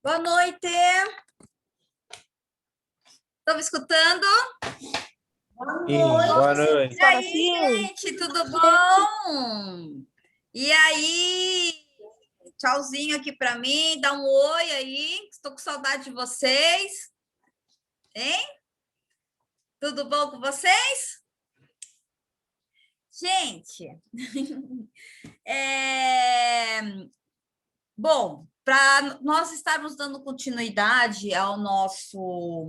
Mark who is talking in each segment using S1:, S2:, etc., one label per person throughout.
S1: Boa noite. Estão me escutando?
S2: Boa noite.
S1: E aí, gente, tudo bom? E aí? Tchauzinho aqui para mim, dá um oi aí. Estou com saudade de vocês. Hein? Tudo bom com vocês? Gente, bom, para nós estarmos dando continuidade ao nosso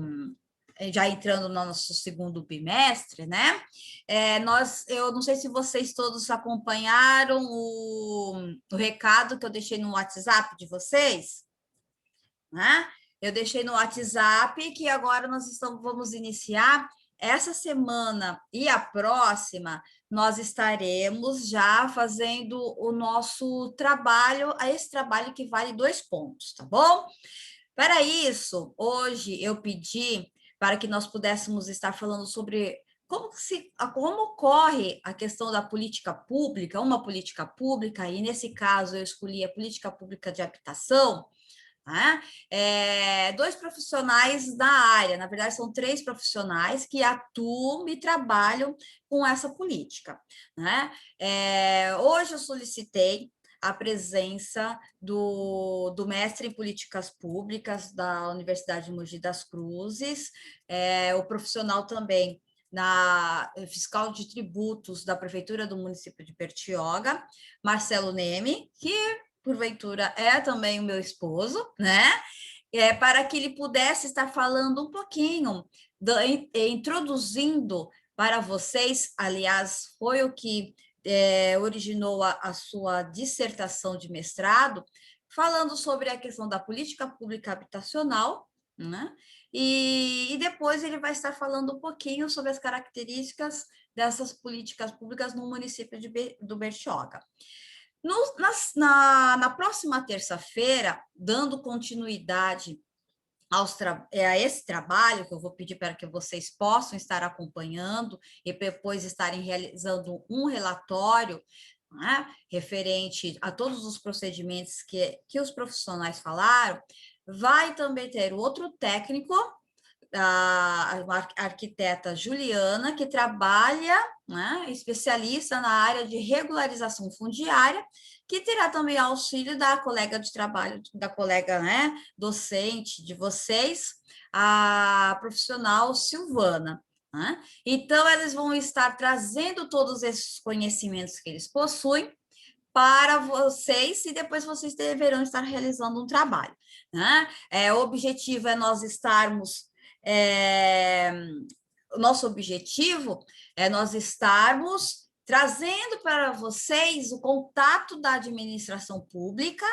S1: já entrando no nosso segundo bimestre, né? Eu não sei se vocês todos acompanharam o recado que eu deixei no WhatsApp de vocês, né? Eu deixei no WhatsApp que agora vamos iniciar essa semana e a próxima, nós estaremos já fazendo o nosso trabalho, esse trabalho que vale 2 pontos, tá bom? Para isso, hoje eu pedi para que nós pudéssemos estar falando sobre como ocorre a questão da política pública, uma política pública, e nesse caso eu escolhi a política pública de habitação, né? 2 profissionais da área, na verdade são 3 profissionais que atuam e trabalham com essa política, né? Hoje eu solicitei a presença do mestre em políticas públicas da Universidade de Mogi das Cruzes, o profissional também fiscal de tributos da Prefeitura do município de Bertioga, Marcelo Neme, que porventura é também o meu esposo, né? Para que ele pudesse estar falando um pouquinho, introduzindo para vocês, aliás, foi o que originou a sua dissertação de mestrado, falando sobre a questão da política pública habitacional, né? E depois ele vai estar falando um pouquinho sobre as características dessas políticas públicas no município do Bertioga. Na próxima terça-feira, dando continuidade a esse trabalho, que eu vou pedir para que vocês possam estar acompanhando e depois estarem realizando um relatório, né, referente a todos os procedimentos que os profissionais falaram, vai também ter outro técnico, a arquiteta Juliana, que trabalha, né, especialista na área de regularização fundiária, que terá também auxílio da colega de trabalho, da colega, né, docente de vocês, a profissional Silvana. Né? Então, eles vão estar trazendo todos esses conhecimentos que eles possuem para vocês e depois vocês deverão estar realizando um trabalho. Né? O objetivo é nós estarmos o nosso objetivo é nós estarmos trazendo para vocês o contato da administração pública,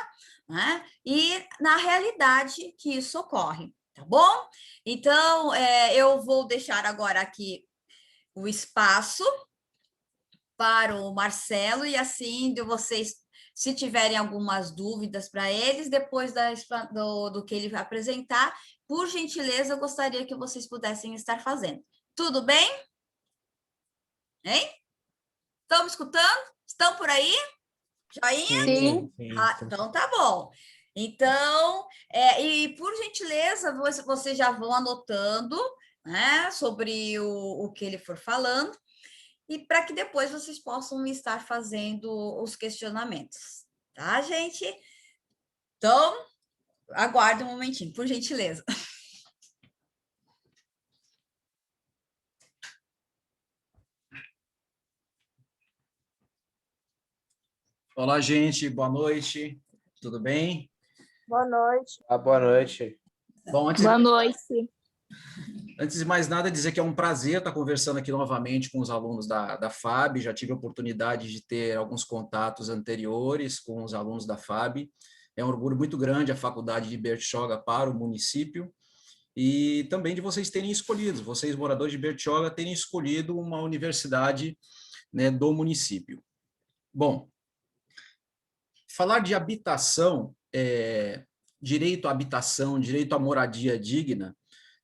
S1: né? E na realidade que isso ocorre, tá bom? Então, eu vou deixar agora aqui o espaço para o Marcelo e assim de vocês, se tiverem algumas dúvidas para eles, depois do que ele vai apresentar, por gentileza, eu gostaria que vocês pudessem estar fazendo. Tudo bem? Hein? Estão me escutando? Estão por aí? Joinha?
S2: Sim.
S1: Então tá bom. Então, e por gentileza, vocês já vão anotando, né, sobre o que ele for falando, e para que depois vocês possam estar fazendo os questionamentos, tá, gente? Então, aguarde um momentinho, por gentileza.
S3: Olá, gente, boa noite, tudo bem?
S4: Boa noite.
S2: Boa noite.
S3: Bom,
S4: Boa noite.
S3: Antes de mais nada, dizer que é um prazer estar conversando aqui novamente com os alunos da FAB, já tive a oportunidade de ter alguns contatos anteriores com os alunos da FAB, é um orgulho muito grande a Faculdade de Bertioga para o município, e também de vocês terem escolhido, vocês moradores de Bertioga terem escolhido uma universidade, né, do município. Bom, falar de habitação, direito à habitação, direito à moradia digna,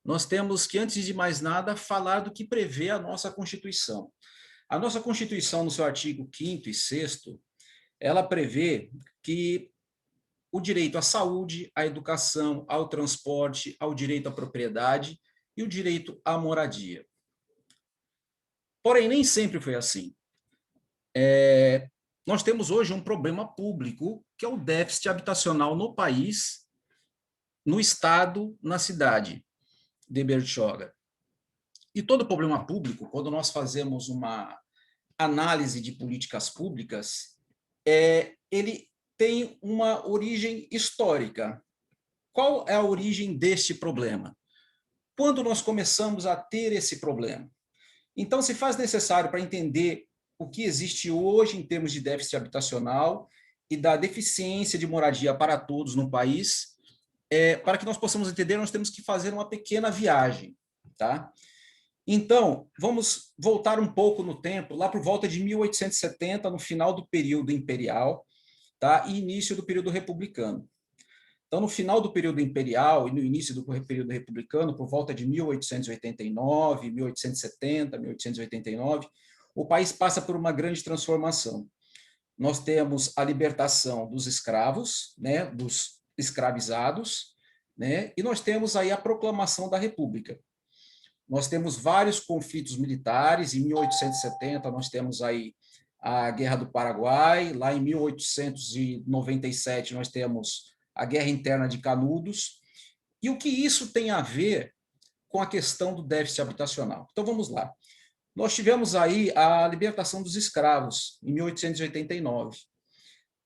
S3: nós temos que, antes de mais nada, falar do que prevê a nossa Constituição. A nossa Constituição, no seu artigo 5º e 6º, ela prevê que o direito à saúde, à educação, ao transporte, ao direito à propriedade e o direito à moradia. Porém, nem sempre foi assim. Nós temos hoje um problema público, que é o déficit habitacional no país, no estado, na cidade de Bertioga. E todo problema público, quando nós fazemos uma análise de políticas públicas, ele tem uma origem histórica. Qual é a origem deste problema? Quando nós começamos a ter esse problema? Então, se faz necessário para entender o que existe hoje em termos de déficit habitacional e da deficiência de moradia para todos no país, para que nós possamos entender, nós temos que fazer uma pequena viagem, tá? Então, vamos voltar um pouco no tempo, lá por volta de 1870, no final do período imperial, tá? E início do período republicano. Então, no final do período imperial e no início do período republicano, por volta de 1889, 1870, 1889, o país passa por uma grande transformação. Nós temos a libertação dos escravos, né, dos escravizados, né, e nós temos aí a proclamação da República. Nós temos vários conflitos militares. Em 1870, nós temos aí a Guerra do Paraguai. Lá em 1897, nós temos a Guerra Interna de Canudos. E o que isso tem a ver com a questão do déficit habitacional? Então, vamos lá. Nós tivemos aí a libertação dos escravos, em 1889.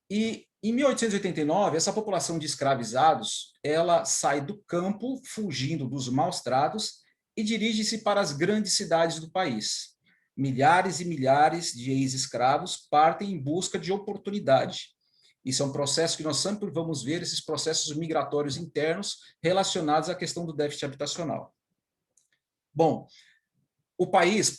S3: E, em 1889, essa população de escravizados, ela sai do campo, fugindo dos maus tratos, e dirige-se para as grandes cidades do país. Milhares e milhares de ex-escravos partem em busca de oportunidade. Isso é um processo que nós sempre vamos ver, esses processos migratórios internos relacionados à questão do déficit habitacional. Bom, o país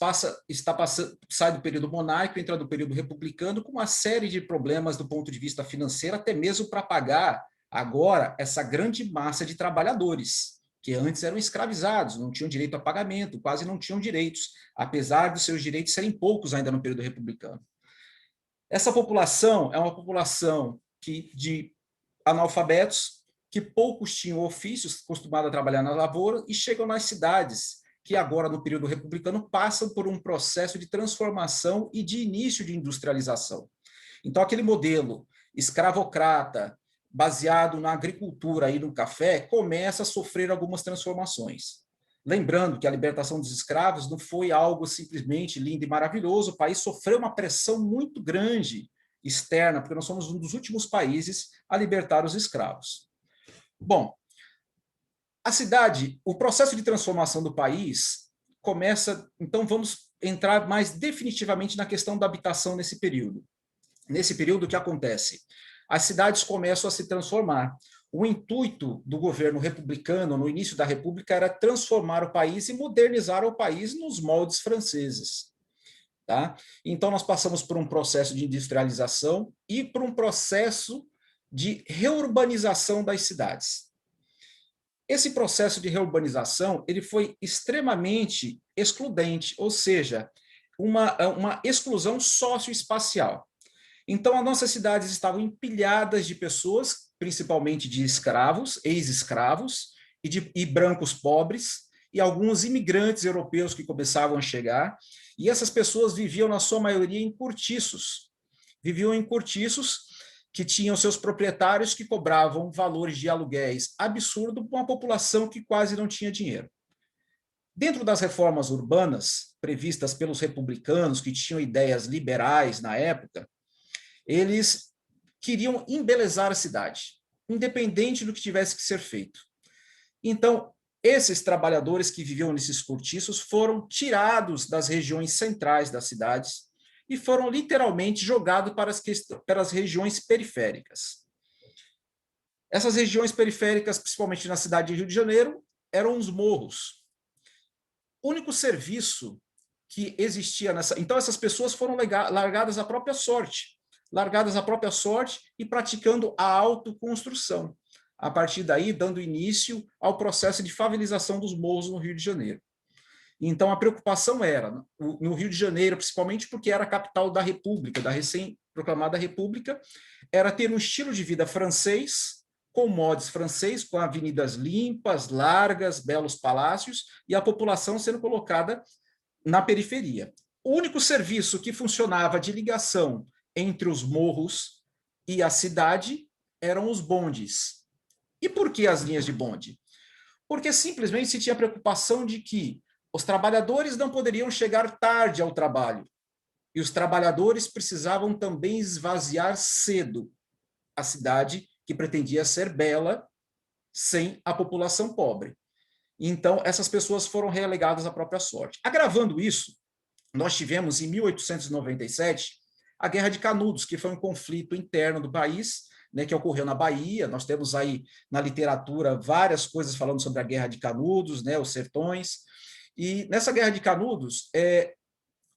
S3: sai do período monárquico, entra no período republicano, com uma série de problemas do ponto de vista financeiro, até mesmo para pagar agora essa grande massa de trabalhadores, que antes eram escravizados, não tinham direito a pagamento, quase não tinham direitos, apesar dos seus direitos serem poucos ainda no período republicano. Essa população é uma população de analfabetos, que poucos tinham ofícios, acostumados a trabalhar na lavoura, e chegam nas cidades, que agora, no período republicano, passam por um processo de transformação e de início de industrialização. Então, aquele modelo escravocrata, baseado na agricultura e no café, começa a sofrer algumas transformações. Lembrando que a libertação dos escravos não foi algo simplesmente lindo e maravilhoso, o país sofreu uma pressão muito grande externa, porque nós somos um dos últimos países a libertar os escravos. Bom, a cidade, o processo de transformação do país começa, então vamos entrar mais definitivamente na questão da habitação nesse período. Nesse período, o que acontece? As cidades começam a se transformar. O intuito do governo republicano, no início da República, era transformar o país e modernizar o país nos moldes franceses. Tá? Então, nós passamos por um processo de industrialização e por um processo de reurbanização das cidades. Esse processo de reurbanização ele foi extremamente excludente, ou seja, uma exclusão socioespacial. Então, as nossas cidades estavam empilhadas de pessoas, principalmente de escravos, ex-escravos, e brancos pobres, e alguns imigrantes europeus que começavam a chegar, e essas pessoas viviam, na sua maioria, em cortiços. Viviam em cortiços que tinham seus proprietários que cobravam valores de aluguéis absurdos para uma população que quase não tinha dinheiro. Dentro das reformas urbanas previstas pelos republicanos, que tinham ideias liberais na época, eles queriam embelezar a cidade, independente do que tivesse que ser feito. Então, esses trabalhadores que viviam nesses cortiços foram tirados das regiões centrais das cidades e foram literalmente jogados para as regiões periféricas. Essas regiões periféricas, principalmente na cidade de Rio de Janeiro, eram os morros. O único serviço que existia nessa... Então, essas pessoas foram largadas à própria sorte. E praticando a autoconstrução. A partir daí, dando início ao processo de favelização dos morros no Rio de Janeiro. Então, a preocupação era, no Rio de Janeiro, principalmente porque era a capital da República, da recém-proclamada República, era ter um estilo de vida francês, com mods francês, com avenidas limpas, largas, belos palácios, e a população sendo colocada na periferia. O único serviço que funcionava de ligação entre os morros e a cidade eram os bondes. E por que as linhas de bonde? Porque simplesmente se tinha preocupação de que os trabalhadores não poderiam chegar tarde ao trabalho, e os trabalhadores precisavam também esvaziar cedo a cidade, que pretendia ser bela, sem a população pobre. Então, essas pessoas foram relegadas à própria sorte. Agravando isso, nós tivemos, em 1897, a Guerra de Canudos, que foi um conflito interno do país, né, que ocorreu na Bahia. Nós temos aí, na literatura, várias coisas falando sobre a Guerra de Canudos, né, os sertões. E nessa Guerra de Canudos,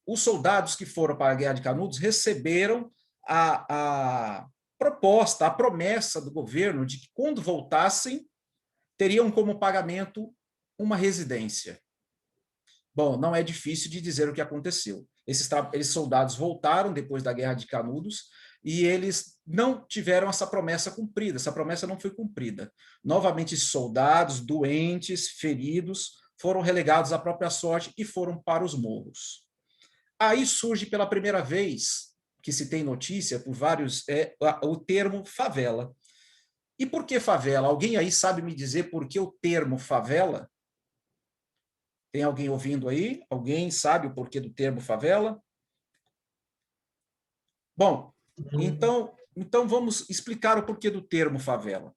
S3: os soldados que foram para a Guerra de Canudos receberam a proposta, a promessa do governo de que, quando voltassem, teriam como pagamento uma residência. Bom, não é difícil de dizer o que aconteceu. Esses soldados voltaram depois da Guerra de Canudos e eles não tiveram essa promessa cumprida, essa promessa não foi cumprida. Novamente, soldados, doentes, feridos, foram relegados à própria sorte e foram para os morros. Aí surge pela primeira vez, que se tem notícia por vários, o termo favela. E por que favela? Alguém aí sabe me dizer por que o termo favela? Tem alguém ouvindo aí? Alguém sabe o porquê do termo favela? Bom, então vamos explicar o porquê do termo favela.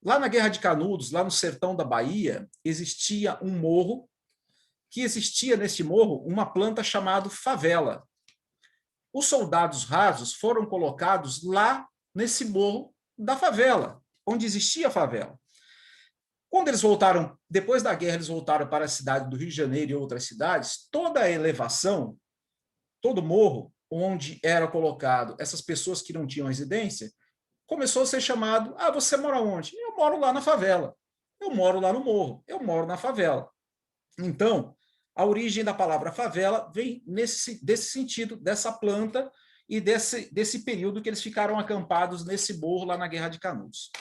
S3: Lá na Guerra de Canudos, lá no sertão da Bahia, existia um morro, que existia neste morro uma planta chamada favela. Os soldados rasos foram colocados lá nesse morro da favela, onde existia a favela. Quando eles voltaram, depois da guerra, eles voltaram para a cidade do Rio de Janeiro e outras cidades, toda a elevação, todo morro onde era colocado essas pessoas que não tinham residência, começou a ser chamado: ah, você mora onde? Eu moro lá na favela. Eu moro lá no morro. Eu moro na favela. Então, a origem da palavra favela vem desse sentido, dessa planta e desse período que eles ficaram acampados nesse morro lá na Guerra de Canudos.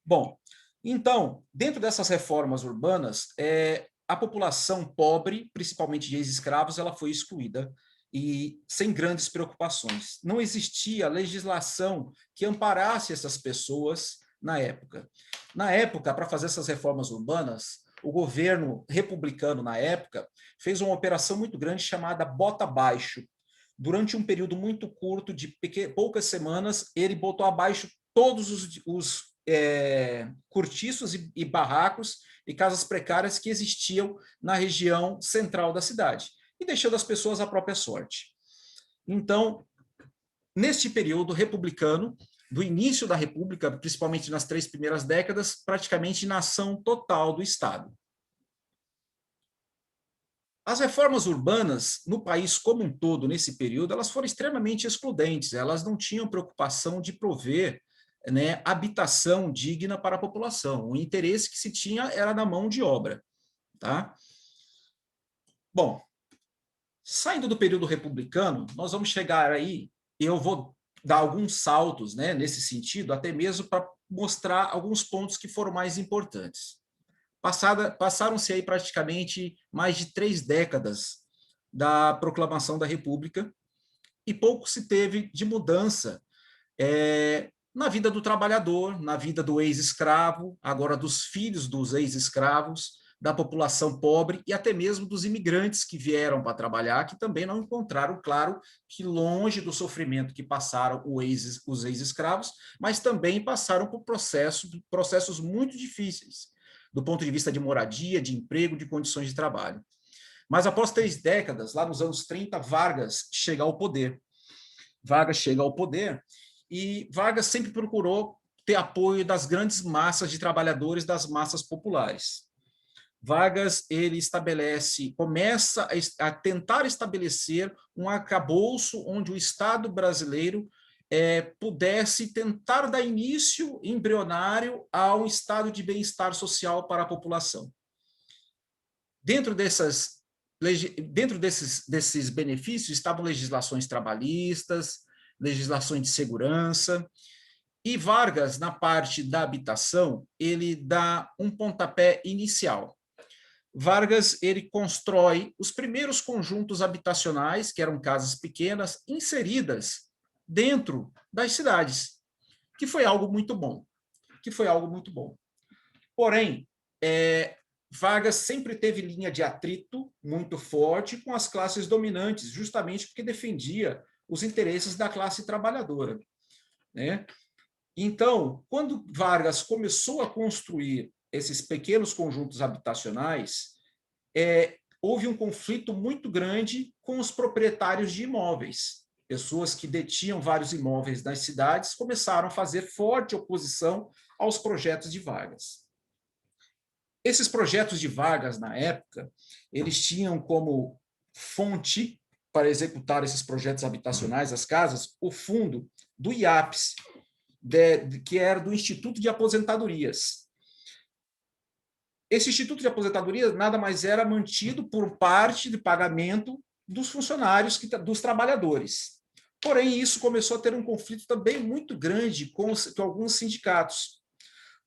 S3: Bom, então, dentro dessas reformas urbanas, a população pobre, principalmente de ex-escravos, ela foi excluída e sem grandes preocupações. Não existia legislação que amparasse essas pessoas na época. Na época, para fazer essas reformas urbanas, o governo republicano, na época, fez uma operação muito grande chamada Bota Abaixo. Durante um período muito curto, de poucas semanas, ele botou abaixo todos os cortiços e barracos e casas precárias que existiam na região central da cidade, e deixando as pessoas à própria sorte. Então, neste período republicano, do início da República, principalmente nas 3 primeiras décadas, praticamente nação total do Estado. As reformas urbanas no país como um todo, nesse período, elas foram extremamente excludentes, elas não tinham preocupação de prover, né, habitação digna para a população. O interesse que se tinha era na mão de obra. Tá? Bom, saindo do período republicano, nós vamos chegar aí, eu vou dar alguns saltos, né, nesse sentido, até mesmo para mostrar alguns pontos que foram mais importantes. Passaram-se aí praticamente mais de 3 décadas da proclamação da República e pouco se teve de mudança na vida do trabalhador, na vida do ex-escravo, agora dos filhos dos ex-escravos, da população pobre e até mesmo dos imigrantes que vieram para trabalhar, que também não encontraram, claro, que longe do sofrimento que passaram os ex-escravos, mas também passaram por processos muito difíceis, do ponto de vista de moradia, de emprego, de condições de trabalho. Mas após 3 décadas, lá nos anos 30, Vargas chega ao poder. E Vargas sempre procurou ter apoio das grandes massas de trabalhadores, das massas populares. Vargas, ele começa a tentar estabelecer um arcabouço onde o Estado brasileiro pudesse tentar dar início embrionário a um estado de bem-estar social para a população. Dentro desses benefícios estavam legislações trabalhistas, legislações de segurança, E Vargas, na parte da habitação, ele dá um pontapé inicial. Vargas ele constrói os primeiros conjuntos habitacionais, que eram casas pequenas, inseridas dentro das cidades, que foi algo muito bom. Porém, Vargas sempre teve linha de atrito muito forte com as classes dominantes, justamente porque defendia os interesses da classe trabalhadora, né? Então, quando Vargas começou a construir esses pequenos conjuntos habitacionais, houve um conflito muito grande com os proprietários de imóveis. Pessoas que detinham vários imóveis nas cidades começaram a fazer forte oposição aos projetos de Vargas. Esses projetos de Vargas, na época, eles tinham como fonte para executar esses projetos habitacionais, as casas, o fundo do IAPS, que era do Instituto de Aposentadorias. Esse Instituto de Aposentadorias nada mais era mantido por parte de pagamento dos funcionários, dos trabalhadores. Porém, isso começou a ter um conflito também muito grande com alguns sindicatos,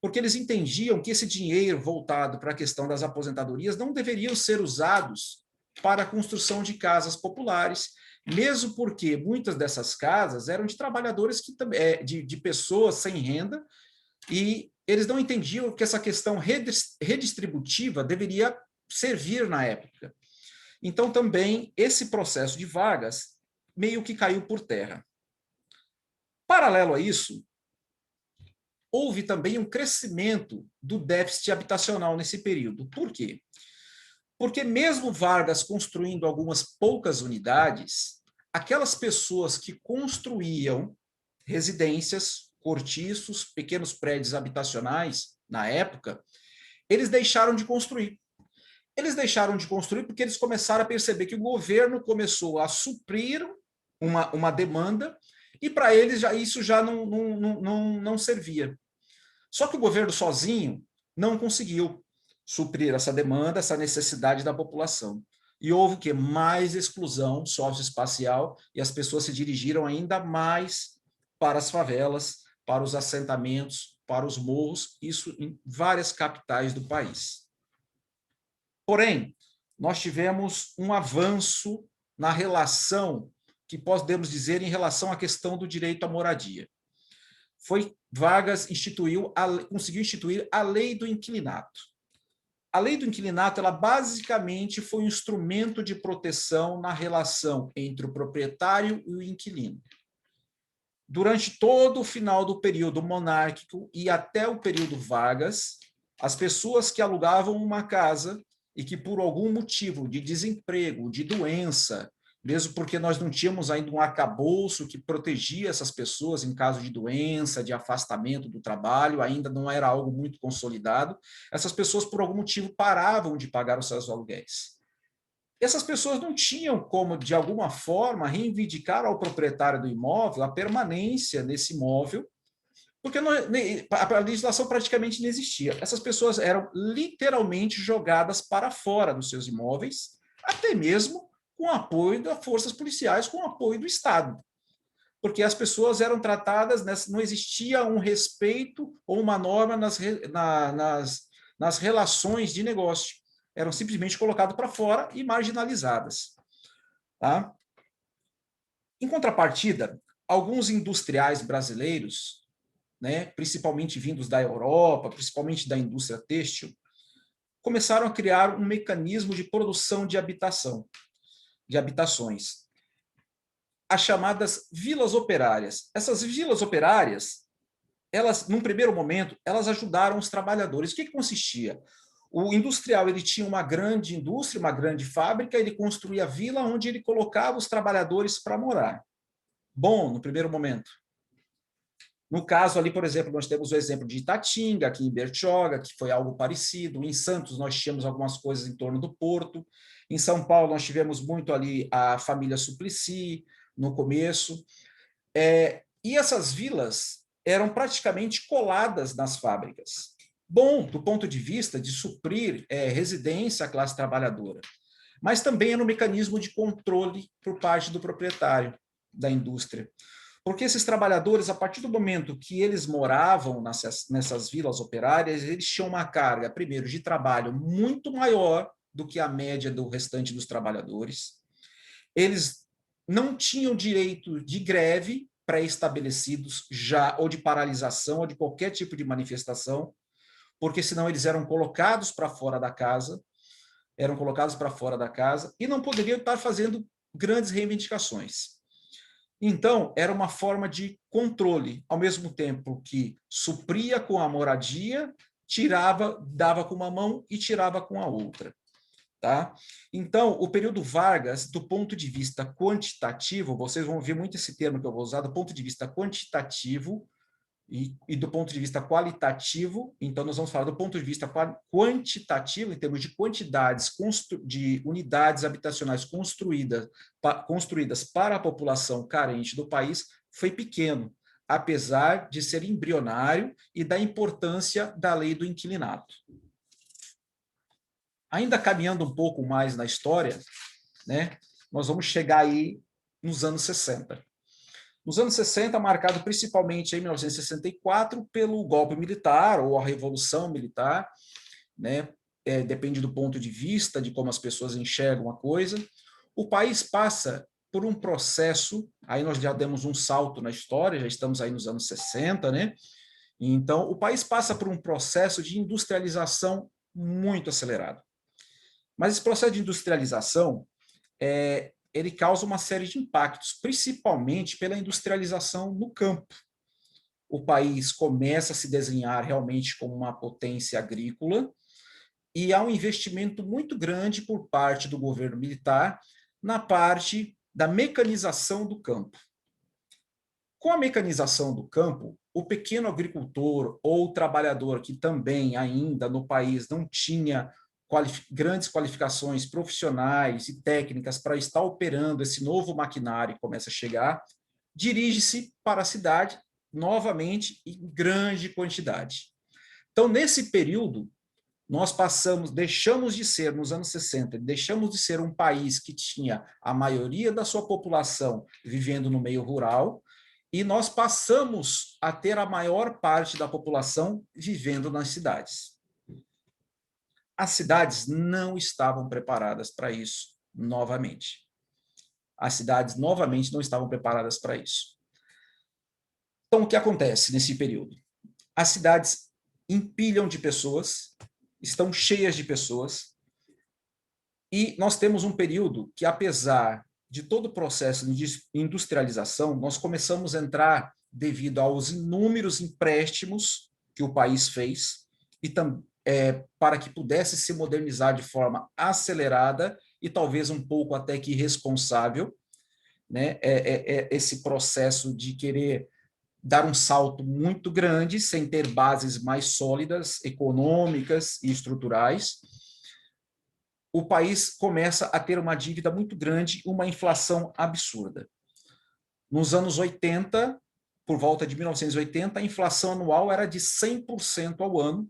S3: porque eles entendiam que esse dinheiro voltado para a questão das aposentadorias não deveriam ser usados para a construção de casas populares, mesmo porque muitas dessas casas eram de trabalhadores, de pessoas sem renda, e eles não entendiam que essa questão redistributiva deveria servir na época. Então, também, esse processo de Vargas meio que caiu por terra. Paralelo a isso, houve também um crescimento do déficit habitacional nesse período. Por quê? Porque mesmo Vargas construindo algumas poucas unidades, aquelas pessoas que construíam residências, cortiços, pequenos prédios habitacionais, na época, eles deixaram de construir. Eles deixaram de construir porque eles começaram a perceber que o governo começou a suprir uma demanda e para eles isso já não servia. Só que o governo sozinho não conseguiu suprir essa demanda, essa necessidade da população. E houve o quê? Mais exclusão socioespacial e as pessoas se dirigiram ainda mais para as favelas, para os assentamentos, para os morros, isso em várias capitais do país. Porém, nós tivemos um avanço na relação, que podemos dizer, em relação à questão do direito à moradia. Vargas conseguiu instituir a Lei do Inquilinato. A Lei do Inquilinato, ela basicamente foi um instrumento de proteção na relação entre o proprietário e o inquilino. Durante todo o final do período monárquico e até o período Vargas, as pessoas que alugavam uma casa e que por algum motivo de desemprego, de doença, mesmo porque nós não tínhamos ainda um arcabouço que protegia essas pessoas em caso de doença, de afastamento do trabalho, ainda não era algo muito consolidado, essas pessoas, por algum motivo, paravam de pagar os seus aluguéis. Essas pessoas não tinham como, de alguma forma, reivindicar ao proprietário do imóvel a permanência nesse imóvel, porque a legislação praticamente não existia. Essas pessoas eram literalmente jogadas para fora dos seus imóveis, até mesmo com apoio das forças policiais, com apoio do Estado. Porque as pessoas eram tratadas, não existia um respeito ou uma norma nas relações de negócio. Eram simplesmente colocadas para fora e marginalizadas. Tá? Em contrapartida, alguns industriais brasileiros, né, principalmente vindos da Europa, principalmente da indústria têxtil, começaram a criar um mecanismo de produção de habitações, as chamadas vilas operárias. Essas vilas operárias, elas, num primeiro momento, elas ajudaram os trabalhadores. O que consistia? O industrial, ele tinha uma grande indústria, uma grande fábrica, ele construía a vila onde ele colocava os trabalhadores para morar. Bom, no primeiro momento. No caso ali, por exemplo, nós temos o exemplo de Itatinga, aqui em Bertioga, que foi algo parecido. Em Santos, nós tínhamos algumas coisas em torno do Porto. Em São Paulo, nós tivemos muito ali a família Suplicy, no começo. E essas vilas eram praticamente coladas nas fábricas. Bom, do ponto de vista de suprir residência à classe trabalhadora, mas também era um mecanismo de controle por parte do proprietário da indústria. Porque esses trabalhadores, a partir do momento que eles moravam nessas vilas operárias, eles tinham uma carga, primeiro, de trabalho muito maior do que a média do restante dos trabalhadores. Eles não tinham direito de greve pré-estabelecidos já, ou de paralisação, ou de qualquer tipo de manifestação, porque senão eles eram colocados para fora da casa, e não poderiam estar fazendo grandes reivindicações. Então, era uma forma de controle, ao mesmo tempo que supria com a moradia, dava com uma mão e tirava com a outra. Tá? Então, o período Vargas, do ponto de vista quantitativo, vocês vão ver muito esse termo que eu vou usar, do ponto de vista quantitativo e do ponto de vista qualitativo. Então, nós vamos falar do ponto de vista quantitativo, em termos de quantidades de unidades habitacionais construídas para a população carente do país, foi pequeno, apesar de ser embrionário e da importância da lei do inquilinato. Ainda caminhando um pouco mais na história, né, nós vamos chegar aí nos anos 60. Nos anos 60, marcado principalmente em 1964 pelo golpe militar ou a Revolução Militar, né, depende do ponto de vista, de como as pessoas enxergam a coisa, o país passa por um processo, aí nós já demos um salto na história, já estamos aí nos anos 60, né? Então, o país passa por um processo de industrialização muito acelerado. Mas esse processo de industrialização, ele causa uma série de impactos, principalmente pela industrialização no campo. O país começa a se desenhar realmente como uma potência agrícola e há um investimento muito grande por parte do governo militar na parte da mecanização do campo. Com a mecanização do campo, o pequeno agricultor ou trabalhador que também ainda no país não tinha grandes qualificações profissionais e técnicas para estar operando esse novo maquinário que começa a chegar, dirige-se para a cidade novamente em grande quantidade. Então, nesse período, nós deixamos de ser, nos anos 60, deixamos de ser um país que tinha a maioria da sua população vivendo no meio rural, e nós passamos a ter a maior parte da população vivendo nas cidades. As cidades não estavam preparadas para isso, novamente. As cidades, novamente, não estavam preparadas para isso. Então, o que acontece nesse período? As cidades empilham de pessoas, estão cheias de pessoas, e nós temos um período que, apesar de todo o processo de industrialização, nós começamos a entrar devido aos inúmeros empréstimos que o país fez, e para que pudesse se modernizar de forma acelerada e talvez um pouco até que irresponsável, né? Esse processo de querer dar um salto muito grande sem ter bases mais sólidas, econômicas e estruturais. O país começa a ter uma dívida muito grande, uma inflação absurda. Nos anos 80, por volta de 1980, a inflação anual era de 100% ao ano.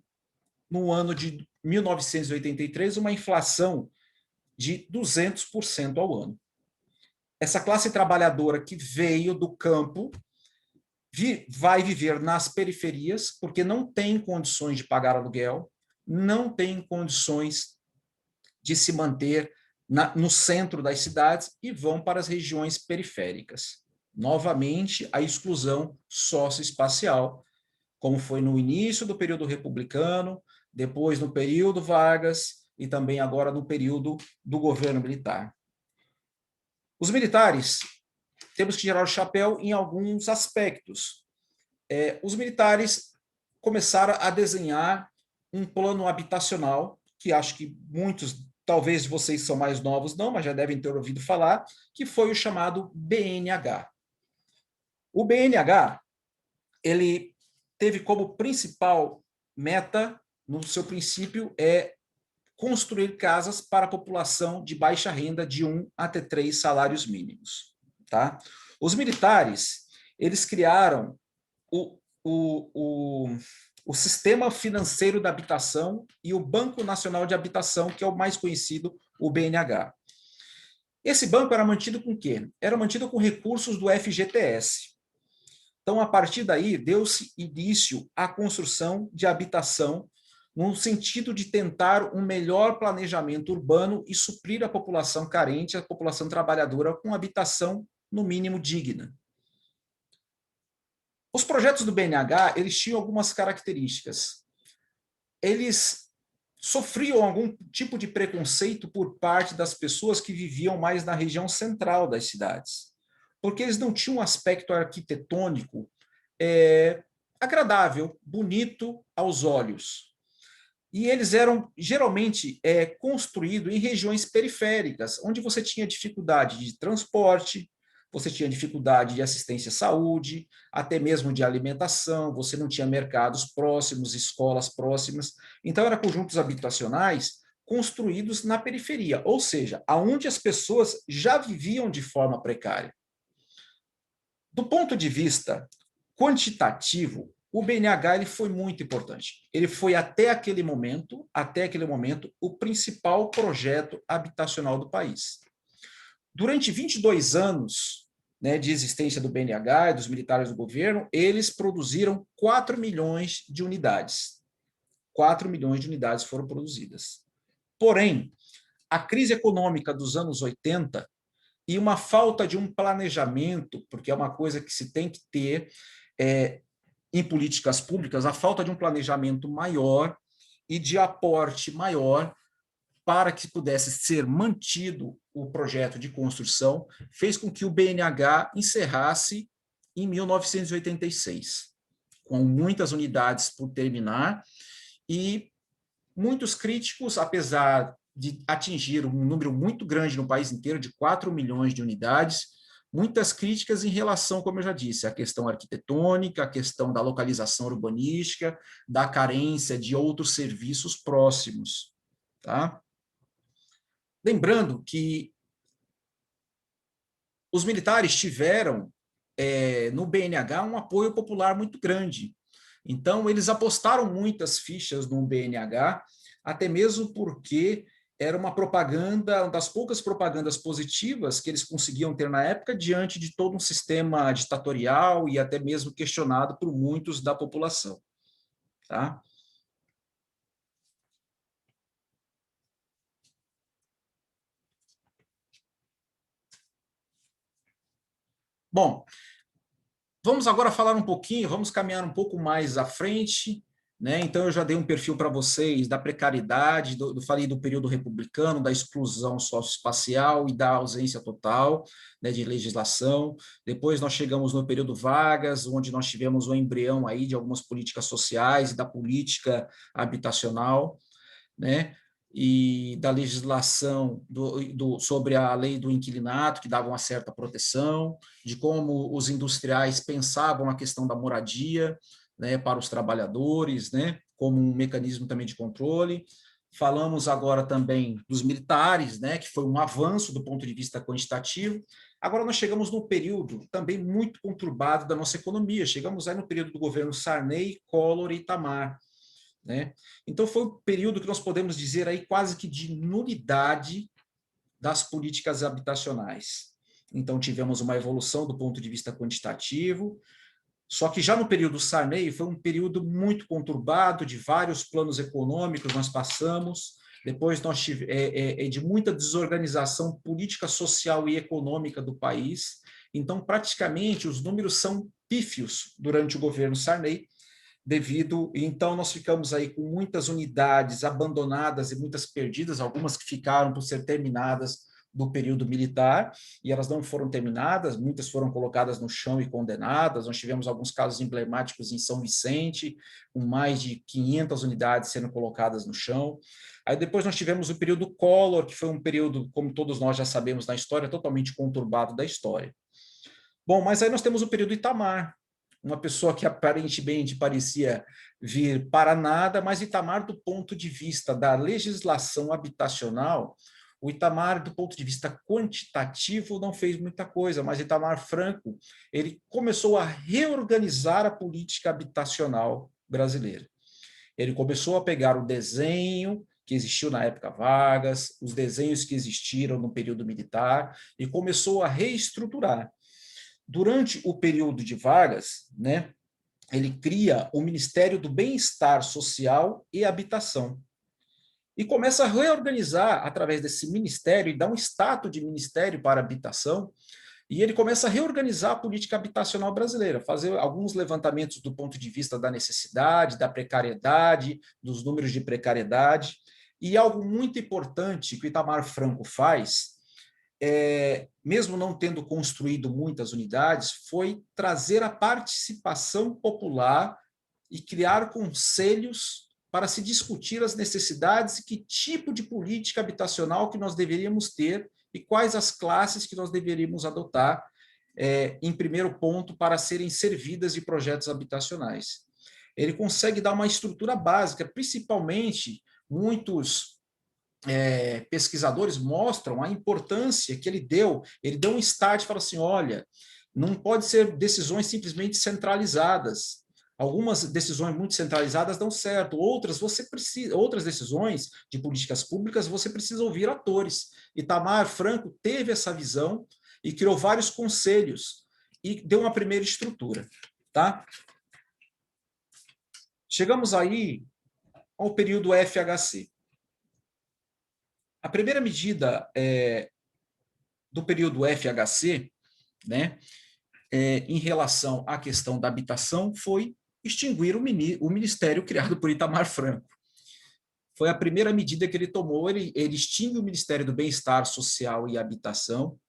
S3: No ano de 1983, uma inflação de 200% ao ano. Essa classe trabalhadora que veio do campo vai viver nas periferias, porque não tem condições de pagar aluguel, não tem condições de se manter no centro das cidades e vão para as regiões periféricas. Novamente, a exclusão socioespacial, como foi no início do período republicano, depois no período Vargas e também agora no período do governo militar. Os militares, temos que tirar o chapéu em alguns aspectos. Os militares começaram a desenhar um plano habitacional, que acho que muitos, talvez vocês são mais novos não, mas já devem ter ouvido falar, que foi o chamado BNH. O BNH, ele teve como principal meta, no seu princípio, construir casas para a população de baixa renda de 1 até 3 salários mínimos. Tá? Os militares, eles criaram o Sistema Financeiro da Habitação e o Banco Nacional de Habitação, que é o mais conhecido, o BNH. Esse banco era mantido com o quê? Era mantido com recursos do FGTS. Então, a partir daí, deu-se início à construção de habitação no sentido de tentar um melhor planejamento urbano e suprir a população carente, a população trabalhadora, com habitação, no mínimo, digna. Os projetos do BNH, eles tinham algumas características. Eles sofriam algum tipo de preconceito por parte das pessoas que viviam mais na região central das cidades, porque eles não tinham um aspecto arquitetônico agradável, bonito aos olhos. E eles eram, geralmente, construídos em regiões periféricas, onde você tinha dificuldade de transporte, você tinha dificuldade de assistência à saúde, até mesmo de alimentação, você não tinha mercados próximos, escolas próximas. Então, eram conjuntos habitacionais construídos na periferia, ou seja, aonde as pessoas já viviam de forma precária. Do ponto de vista quantitativo, o BNH ele foi muito importante. Ele foi até aquele momento, o principal projeto habitacional do país. Durante 22 anos, né, de existência do BNH e dos militares do governo, eles produziram 4 milhões de unidades. 4 milhões de unidades foram produzidas. Porém, a crise econômica dos anos 80 e uma falta de um planejamento, porque é uma coisa que se tem que ter em políticas públicas, a falta de um planejamento maior e de aporte maior para que pudesse ser mantido o projeto de construção, fez com que o BNH encerrasse em 1986, com muitas unidades por terminar, e muitos críticos, apesar de atingir um número muito grande no país inteiro, de 4 milhões de unidades, muitas críticas em relação, como eu já disse, à questão arquitetônica, à questão da localização urbanística, da carência de outros serviços próximos. Tá? Lembrando que os militares tiveram no BNH um apoio popular muito grande. Então, eles apostaram muitas fichas no BNH, até mesmo porque era uma propaganda, uma das poucas propagandas positivas que eles conseguiam ter na época, diante de todo um sistema ditatorial e até mesmo questionado por muitos da população. Tá? Bom, vamos agora falar um pouquinho, vamos caminhar um pouco mais à frente, né? Então, eu já dei um perfil para vocês da precariedade, falei do período republicano, da exclusão socioespacial e da ausência total, né, de legislação. Depois nós chegamos no período Vargas, onde nós tivemos o embrião aí de algumas políticas sociais e da política habitacional, né? E da legislação sobre a lei do inquilinato, que dava uma certa proteção, de como os industriais pensavam a questão da moradia, né, para os trabalhadores, né, como um mecanismo também de controle. Falamos agora também dos militares, né, que foi um avanço do ponto de vista quantitativo. Agora nós chegamos num período também muito conturbado da nossa economia. Chegamos aí no período do governo Sarney, Collor e Itamar, né? Então, foi um período que nós podemos dizer aí quase que de nulidade das políticas habitacionais. Então, tivemos uma evolução do ponto de vista quantitativo, só que já no período Sarney foi um período muito conturbado, de vários planos econômicos nós passamos, depois nós tivemos de muita desorganização política, social e econômica do país. Então, praticamente, os números são pífios durante o governo Sarney, então nós ficamos aí com muitas unidades abandonadas e muitas perdidas, algumas que ficaram por ser terminadas do período militar, e elas não foram terminadas, muitas foram colocadas no chão e condenadas. Nós tivemos alguns casos emblemáticos em São Vicente, com mais de 500 unidades sendo colocadas no chão. Aí depois nós tivemos o período Collor, que foi um período, como todos nós já sabemos na história, totalmente conturbado da história. Bom, mas aí nós temos o período Itamar, uma pessoa que aparentemente parecia vir para nada, mas Itamar, do ponto de vista da legislação habitacional, o Itamar, do ponto de vista quantitativo, não fez muita coisa, mas Itamar Franco, ele começou a reorganizar a política habitacional brasileira. Ele começou a pegar o desenho que existiu na época Vargas, os desenhos que existiram no período militar, e começou a reestruturar. durante o período de Vargas, né, ele cria o Ministério do Bem-Estar Social e Habitação. E começa a reorganizar, através desse ministério, e dá um status de ministério para a habitação, e ele começa a reorganizar a política habitacional brasileira, fazer alguns levantamentos do ponto de vista da necessidade, da precariedade, dos números de precariedade, e algo muito importante que o Itamar Franco faz, mesmo não tendo construído muitas unidades, foi trazer a participação popular e criar conselhos para se discutir as necessidades e que tipo de política habitacional que nós deveríamos ter e quais as classes que nós deveríamos adotar, em primeiro ponto, para serem servidas de projetos habitacionais. Ele consegue dar uma estrutura básica, principalmente muitos pesquisadores mostram a importância que ele deu um start e fala assim, olha, não pode ser decisões simplesmente centralizadas. Algumas decisões muito centralizadas dão certo, outras decisões de políticas públicas você precisa ouvir atores. Itamar Franco teve essa visão e criou vários conselhos e deu uma primeira estrutura, tá? Chegamos aí ao período FHC. A primeira medida do período FHC, né, em relação à questão da habitação, foi extinguir o ministério criado por Itamar Franco. Foi a primeira medida que ele tomou, ele extingue o Ministério do Bem-Estar Social e Habitação,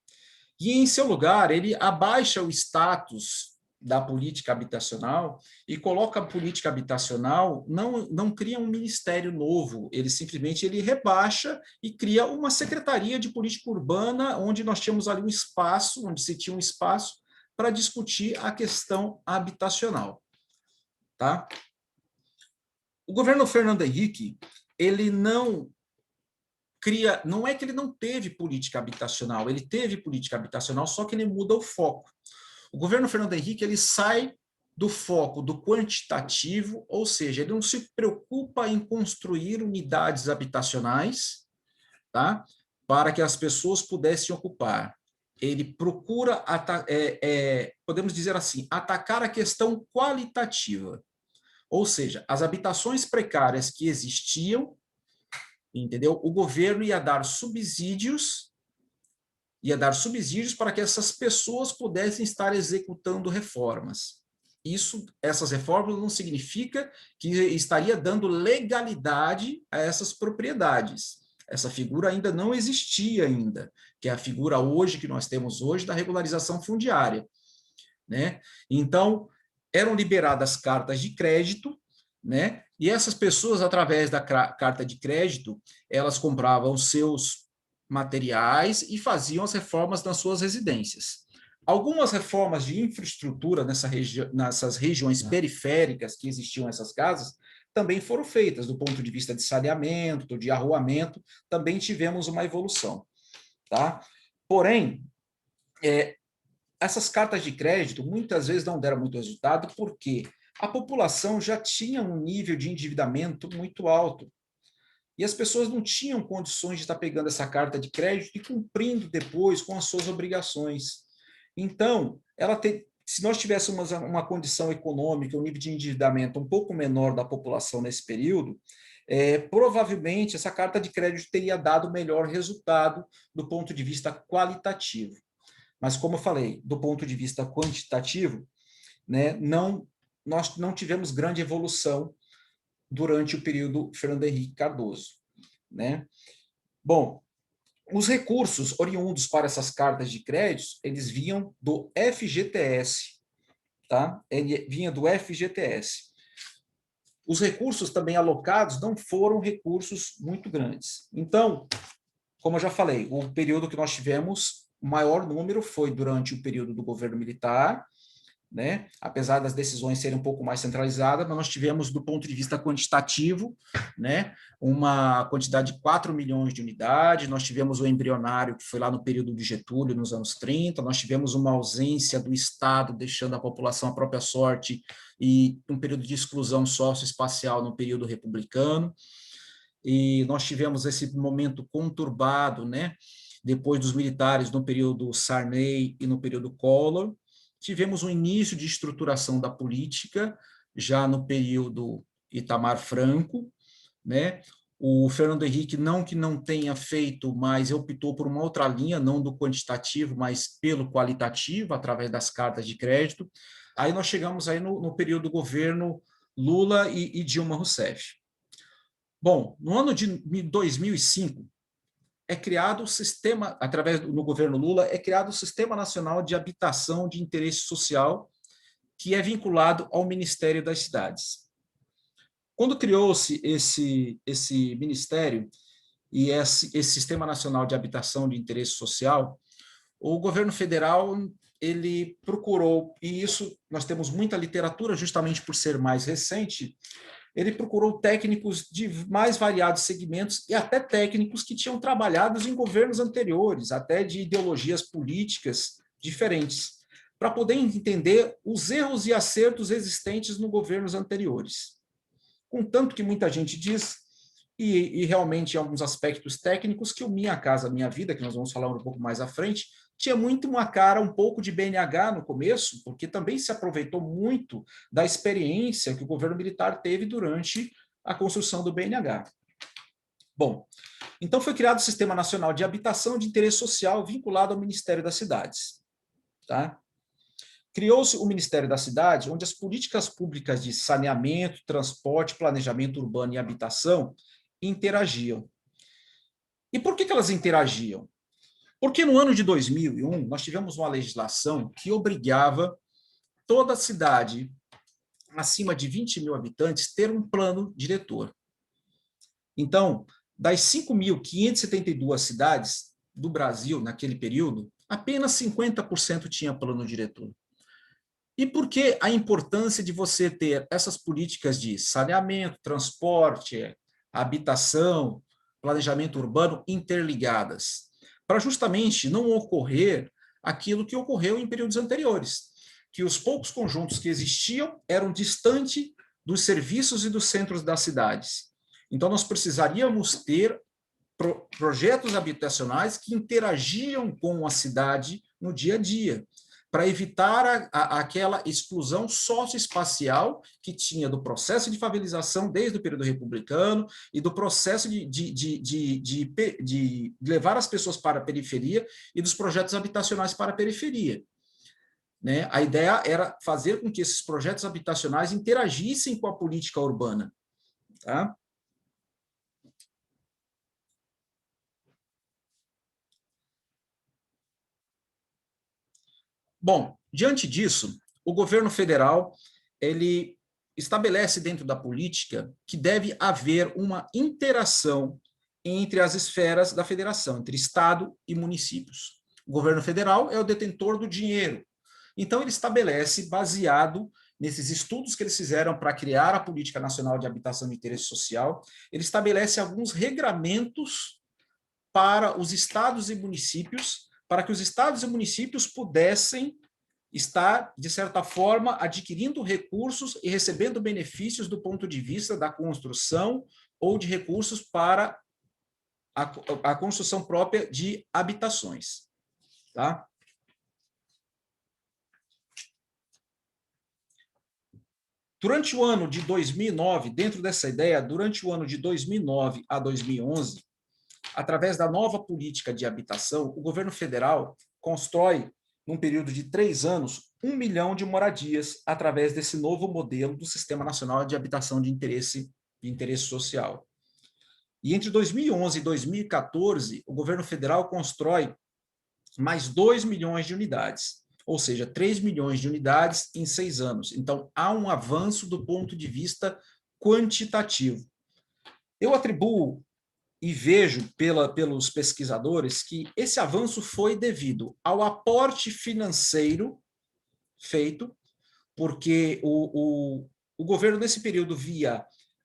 S3: e, em seu lugar, ele abaixa o status da política habitacional e coloca a política habitacional, não cria um ministério novo, ele simplesmente rebaixa e cria uma secretaria de política urbana, onde nós tínhamos ali um espaço, onde se tinha um espaço para discutir a questão habitacional. Tá? O governo Fernando Henrique, ele não é que ele não teve política habitacional, ele teve política habitacional, só que ele muda o foco. O governo Fernando Henrique, ele sai do foco do quantitativo, ou seja, ele não se preocupa em construir unidades habitacionais, tá? Para que as pessoas pudessem ocupar. Ele procura, podemos dizer assim, atacar a questão qualitativa. Ou seja, as habitações precárias que existiam, entendeu? O governo ia dar subsídios para que essas pessoas pudessem estar executando reformas. Essas reformas não significa que estaria dando legalidade a essas propriedades. Essa figura ainda não existia ainda, que é a figura hoje que nós temos hoje da regularização fundiária, né? Então, eram liberadas cartas de crédito, né? E essas pessoas, através da carta de crédito, elas compravam seus materiais e faziam as reformas nas suas residências. Algumas reformas de infraestrutura nessas regiões periféricas que existiam essas casas também foram feitas, do ponto de vista de saneamento, de arruamento, também tivemos uma evolução. Tá? Porém, essas cartas de crédito muitas vezes não deram muito resultado, porque a população já tinha um nível de endividamento muito alto. E as pessoas não tinham condições de estar pegando essa carta de crédito e cumprindo depois com as suas obrigações. Então, se nós tivéssemos uma condição econômica, um nível de endividamento um pouco menor da população nesse período, provavelmente essa carta de crédito teria dado melhor resultado do ponto de vista qualitativo. Mas, como eu falei, do ponto de vista quantitativo, né, nós não tivemos grande evolução durante o período Fernando Henrique Cardoso, né? Bom, os recursos oriundos para essas cartas de crédito, eles vinham do FGTS, tá? Ele vinha do FGTS. Os recursos também alocados não foram recursos muito grandes. Então, como eu já falei, o período que nós tivemos, o maior número foi durante o período do governo militar, né? Apesar das decisões serem um pouco mais centralizadas, mas nós tivemos, do ponto de vista quantitativo, né, uma quantidade de 4 milhões de unidades, nós tivemos o embrionário, que foi lá no período de Getúlio, nos anos 30, nós tivemos uma ausência do Estado, deixando a população à própria sorte, e um período de exclusão socioespacial no período republicano, e nós tivemos esse momento conturbado, né, depois dos militares, no período Sarney e no período Collor, tivemos um início de estruturação da política, já no período Itamar Franco, né? O Fernando Henrique, não que não tenha feito, mas optou por uma outra linha, não do quantitativo, mas pelo qualitativo, através das cartas de crédito. Aí nós chegamos aí no período do governo Lula e Dilma Rousseff. Bom, no ano de 2005, é criado o sistema, através do governo Lula, é criado o Sistema Nacional de Habitação de Interesse Social, que é vinculado ao Ministério das Cidades. Quando criou-se esse ministério e esse Sistema Nacional de Habitação de Interesse Social, o governo federal ele procurou, e isso nós temos muita literatura, justamente por ser mais recente, ele procurou técnicos de mais variados segmentos e até técnicos que tinham trabalhado em governos anteriores, até de ideologias políticas diferentes, para poder entender os erros e acertos existentes nos governos anteriores. Contanto que muita gente diz, e realmente em alguns aspectos técnicos, que o Minha Casa Minha Vida, que nós vamos falar um pouco mais à frente, tinha muito uma cara um pouco de BNH no começo, porque também se aproveitou muito da experiência que o governo militar teve durante a construção do BNH. Bom, então foi criado o Sistema Nacional de Habitação de Interesse Social vinculado ao Ministério das Cidades. Tá? Criou-se o Ministério da Cidade, onde as políticas públicas de saneamento, transporte, planejamento urbano e habitação interagiam. E por que elas interagiam? Porque no ano de 2001, nós tivemos uma legislação que obrigava toda cidade acima de 20 mil habitantes ter um plano diretor. Então, das 5.572 cidades do Brasil naquele período, apenas 50% tinha plano diretor. E por que a importância de você ter essas políticas de saneamento, transporte, habitação, planejamento urbano interligadas? Para justamente não ocorrer aquilo que ocorreu em períodos anteriores, que os poucos conjuntos que existiam eram distantes dos serviços e dos centros das cidades. Então, nós precisaríamos ter projetos habitacionais que interagiam com a cidade no dia a dia, para evitar aquela exclusão socioespacial que tinha do processo de favelização desde o período republicano e do processo de levar as pessoas para a periferia e dos projetos habitacionais para a periferia. Né? A ideia era fazer com que esses projetos habitacionais interagissem com a política urbana. Tá? Bom, diante disso, o governo federal ele estabelece dentro da política que deve haver uma interação entre as esferas da federação, entre Estado e municípios. O governo federal é o detentor do dinheiro. Então, ele estabelece, baseado nesses estudos que eles fizeram para criar a Política Nacional de Habitação de Interesse Social, ele estabelece alguns regramentos para os estados e municípios, para que os estados e municípios pudessem estar, de certa forma, adquirindo recursos e recebendo benefícios do ponto de vista da construção ou de recursos para a construção própria de habitações. Tá? Durante o ano de 2009, dentro dessa ideia, durante o ano de 2009 a 2011, através da nova política de habitação, o governo federal constrói, num período de 3 anos, 1 milhão de moradias através desse novo modelo do Sistema Nacional de Habitação de Interesse Social. E entre 2011 e 2014, o governo federal constrói mais 2 milhões de unidades, ou seja, 3 milhões de unidades em 6 anos. Então, há um avanço do ponto de vista quantitativo. Eu atribuo e vejo pelos pesquisadores que esse avanço foi devido ao aporte financeiro feito, porque o governo, nesse período, via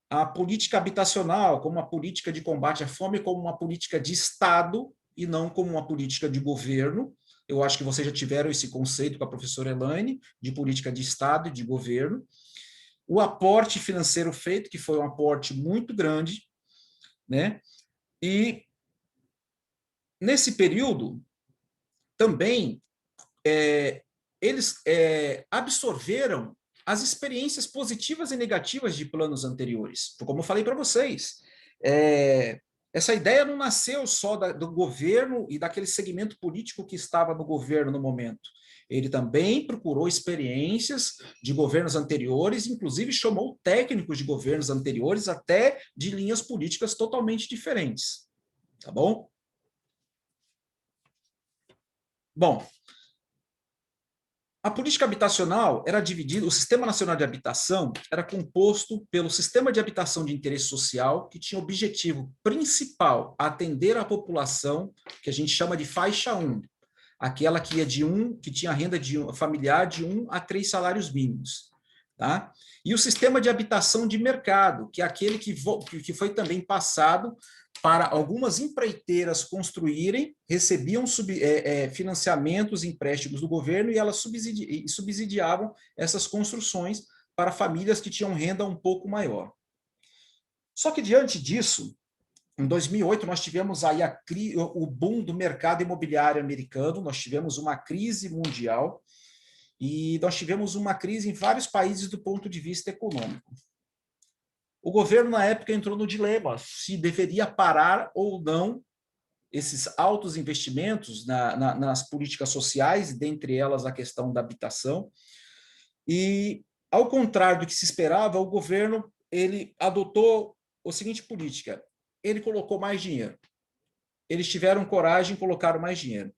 S3: a política habitacional como uma política de combate à fome, como uma política de Estado e não como uma política de governo. Eu acho que vocês já tiveram esse conceito com a professora Elaine, de política de Estado e de governo. O aporte financeiro feito, que foi um aporte muito grande, né? E, nesse período, também eles absorveram as experiências positivas e negativas de planos anteriores. Como eu falei para vocês, essa ideia não nasceu só do governo e daquele segmento político que estava no governo no momento. Ele também procurou experiências de governos anteriores, inclusive chamou técnicos de governos anteriores, até de linhas políticas totalmente diferentes. Tá bom? Bom, a política habitacional era dividida, o Sistema Nacional de Habitação era composto pelo Sistema de Habitação de Interesse Social, que tinha o objetivo principal atender a população que a gente chama de faixa 1, aquela que que tinha renda familiar de 1 a 3 salários mínimos. Tá? E o Sistema de Habitação de Mercado, que é aquele que foi também passado para algumas empreiteiras construírem, recebiam financiamentos, empréstimos do governo, e elas subsidiavam essas construções para famílias que tinham renda um pouco maior. Só que, diante disso, em 2008, nós tivemos aí o boom do mercado imobiliário americano, nós tivemos uma crise mundial, e nós tivemos uma crise em vários países do ponto de vista econômico. O governo, na época, entrou no dilema se deveria parar ou não esses altos investimentos nas políticas sociais, dentre elas a questão da habitação. E, ao contrário do que se esperava, o governo ele adotou a seguinte política: ele colocou mais dinheiro. Eles tiveram coragem e colocaram mais dinheiro.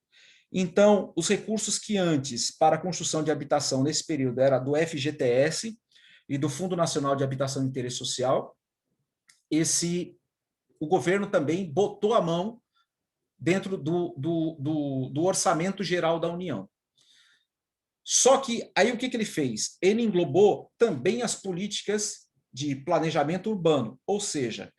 S3: Então, os recursos que antes, para a construção de habitação nesse período, era do FGTS e do Fundo Nacional de Habitação de Interesse Social, o governo também botou a mão dentro do Orçamento Geral da União. Só que, aí o que ele fez? Ele englobou também as políticas de planejamento urbano, ou seja,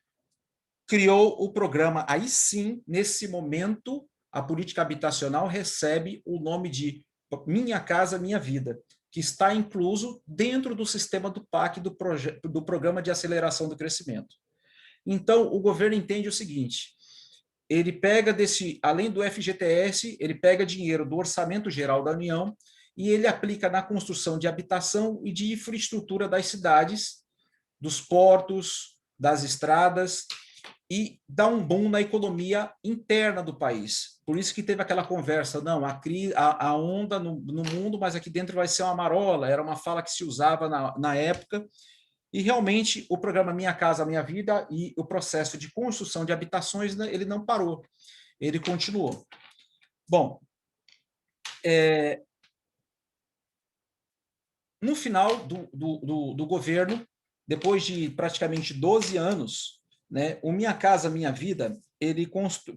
S3: criou o programa, aí sim, nesse momento, a política habitacional recebe o nome de Minha Casa Minha Vida, que está incluso dentro do sistema do PAC, do Programa de Aceleração do Crescimento. Então, o governo entende o seguinte: ele pega além do FGTS, ele pega dinheiro do Orçamento Geral da União e ele aplica na construção de habitação e de infraestrutura das cidades, dos portos, das estradas, e dá um boom na economia interna do país. Por isso que teve aquela conversa, não, a onda no mundo, mas aqui dentro vai ser uma marola, era uma fala que se usava na época, e realmente o programa Minha Casa Minha Vida e o processo de construção de habitações, ele não parou, ele continuou. Bom, no final do governo, depois de praticamente 12 anos, né, o Minha Casa Minha Vida,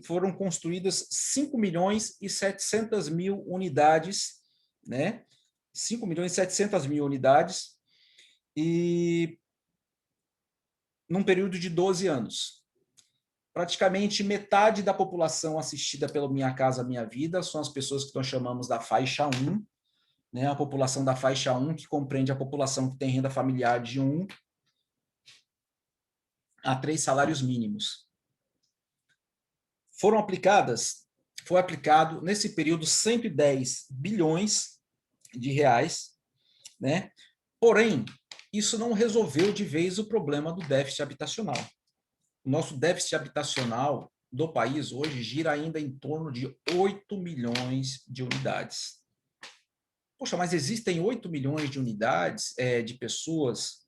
S3: foram construídas 5.700.000 unidades, né? 5.700.000 unidades, e num período de 12 anos. Praticamente metade da população assistida pelo Minha Casa Minha Vida são as pessoas que nós chamamos da faixa 1, né? A população da faixa 1, que compreende a população que tem renda familiar de 1 a 3 salários mínimos. Foi aplicado nesse período 110 bilhões de reais, né? Porém, isso não resolveu de vez o problema do déficit habitacional. O nosso déficit habitacional do país hoje gira ainda em torno de 8 milhões de unidades. Poxa, mas existem 8 milhões de unidades de pessoas,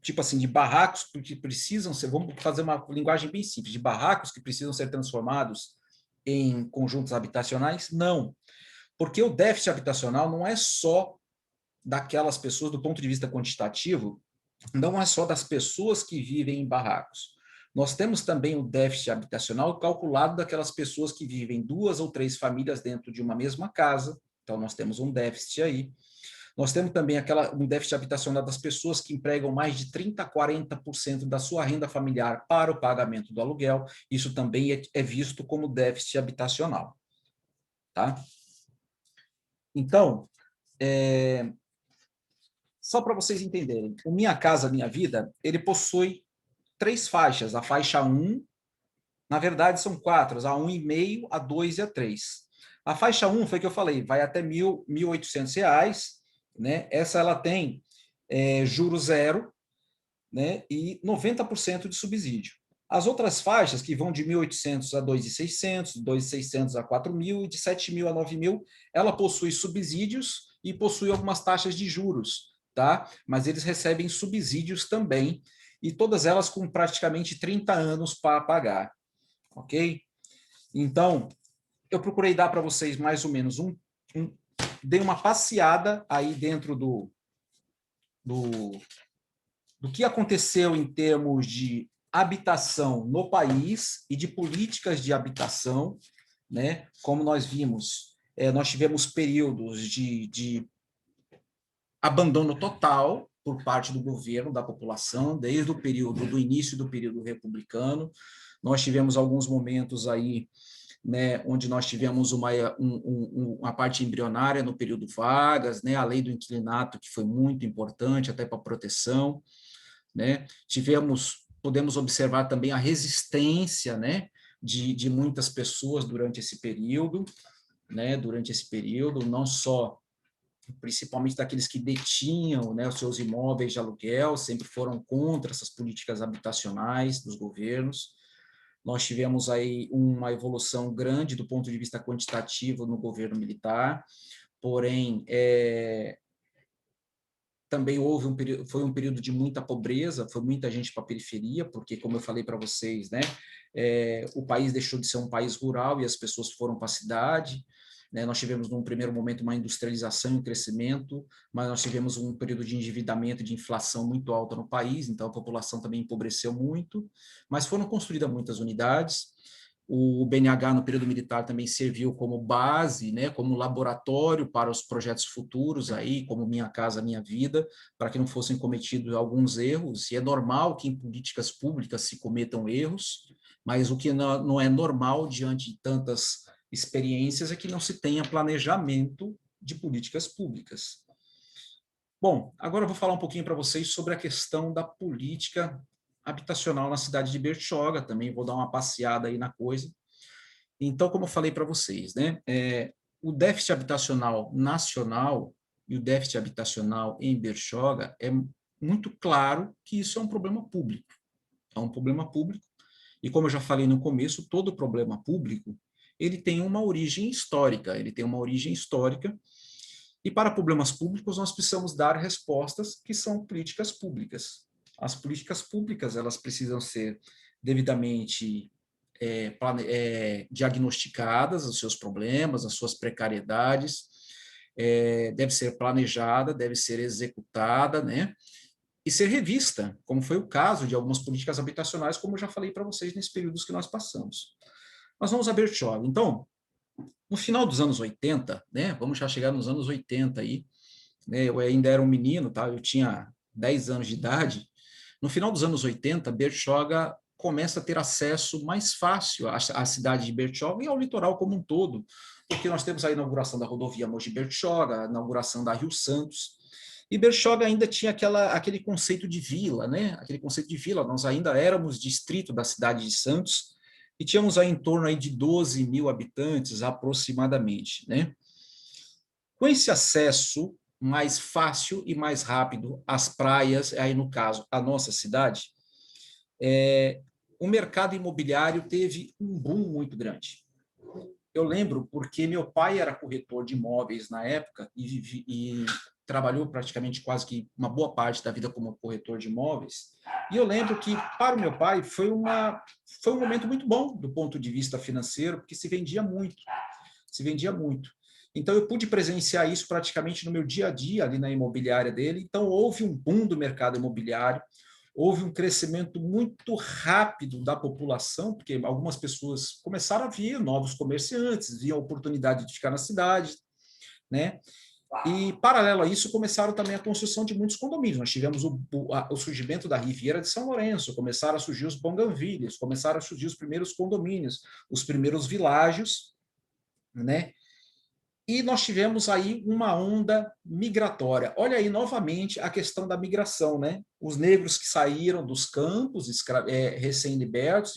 S3: tipo assim, de barracos que precisam ser, vamos fazer uma linguagem bem simples, de barracos que precisam ser transformados em conjuntos habitacionais? Não, porque o déficit habitacional não é só daquelas pessoas, do ponto de vista quantitativo, não é só das pessoas que vivem em barracos. Nós temos também o déficit habitacional calculado daquelas pessoas que vivem 2 ou 3 famílias dentro de uma mesma casa, então nós temos um déficit aí. Nós temos também um déficit habitacional das pessoas que empregam mais de 30% a 40% da sua renda familiar para o pagamento do aluguel. Isso também é visto como déficit habitacional. Tá? Então, só para vocês entenderem, o Minha Casa Minha Vida, ele possui 3 faixas. A faixa 1, na verdade são 4, a 1,5, a 2 e a 3. A faixa 1 foi que eu falei, vai até R$ 1.800, né? Essa ela tem juros zero, né? E 90% de subsídio. As outras faixas, que vão de 1.800 a 2.600, 2.600 a 4.000 e de 7.000 a 9.000, ela possui subsídios e possui algumas taxas de juros, tá? Mas eles recebem subsídios também, e todas elas com praticamente 30 anos para pagar, ok? Então, eu procurei dar para vocês mais ou menos dei uma passeada aí dentro do que aconteceu em termos de habitação no país e de políticas de habitação, né? Como nós vimos, nós tivemos períodos de abandono total por parte do governo, da população, desde o período do início do período republicano. Nós tivemos alguns momentos aí, né, onde nós tivemos uma parte embrionária no período Vargas, né, a lei do inquilinato, que foi muito importante até para a proteção, né? Podemos observar também a resistência, né, de muitas pessoas durante esse período, né, não só, principalmente daqueles que detinham, né, os seus imóveis de aluguel, sempre foram contra essas políticas habitacionais dos governos. Nós tivemos aí uma evolução grande do ponto de vista quantitativo no governo militar, porém, também foi um período de muita pobreza, foi muita gente para a periferia, porque, como eu falei para vocês, né, o país deixou de ser um país rural e as pessoas foram para a cidade, né? Nós tivemos, num primeiro momento, uma industrialização e um crescimento, mas nós tivemos um período de endividamento e de inflação muito alta no país, então a população também empobreceu muito, mas foram construídas muitas unidades. O BNH, no período militar, também serviu como base, né, como laboratório para os projetos futuros, aí, como Minha Casa Minha Vida, para que não fossem cometidos alguns erros, e é normal que em políticas públicas se cometam erros, mas o que não é normal diante de tantas experiências é que não se tenha planejamento de políticas públicas. Bom, agora eu vou falar um pouquinho para vocês sobre a questão da política habitacional na cidade de Bertioga, também vou dar uma passeada aí na coisa. Então, como eu falei para vocês, né, o déficit habitacional nacional e o déficit habitacional em Bertioga, é muito claro que isso é um problema público. É um problema público, e como eu já falei no começo, todo problema público, ele tem uma origem histórica, e para problemas públicos nós precisamos dar respostas que são políticas públicas. As políticas públicas, elas precisam ser devidamente diagnosticadas, os seus problemas, as suas precariedades, deve ser planejada, deve ser executada, né? E ser revista, como foi o caso de algumas políticas habitacionais, como eu já falei para vocês nesses períodos que nós passamos. Nós vamos a Bertioga. Então, no final dos anos 80, né? Vamos já chegar nos anos 80 aí, né? Eu ainda era um menino, tá? Eu tinha 10 anos de idade. No final dos anos 80, Bertioga começa a ter acesso mais fácil à cidade de Bertioga e ao litoral como um todo, porque nós temos a inauguração da rodovia Mogi-Bertioga, a inauguração da Rio Santos, e Bertioga ainda tinha aquele conceito de vila, né? Aquele conceito de vila, nós ainda éramos distrito da cidade de Santos, e tínhamos aí em torno aí de 12 mil habitantes aproximadamente, né? Com esse acesso mais fácil e mais rápido às praias, aí no caso, a nossa cidade, o mercado imobiliário teve um boom muito grande. Eu lembro porque meu pai era corretor de imóveis na época e trabalhou praticamente quase que uma boa parte da vida como corretor de imóveis. E eu lembro que, para o meu pai, foi um momento muito bom do ponto de vista financeiro, porque se vendia muito. Então, eu pude presenciar isso praticamente no meu dia a dia, ali na imobiliária dele. Então, houve um boom do mercado imobiliário, houve um crescimento muito rápido da população, porque algumas pessoas começaram a vir, novos comerciantes, viam a oportunidade de ficar na cidade, né? E, paralelo a isso, começaram também a construção de muitos condomínios. Nós tivemos o surgimento da Riviera de São Lourenço, começaram a surgir os bougainvilles, começaram a surgir os primeiros condomínios, os primeiros világios, né? E nós tivemos aí uma onda migratória. Olha aí novamente a questão da migração, né? Os negros que saíram dos campos recém-libertos,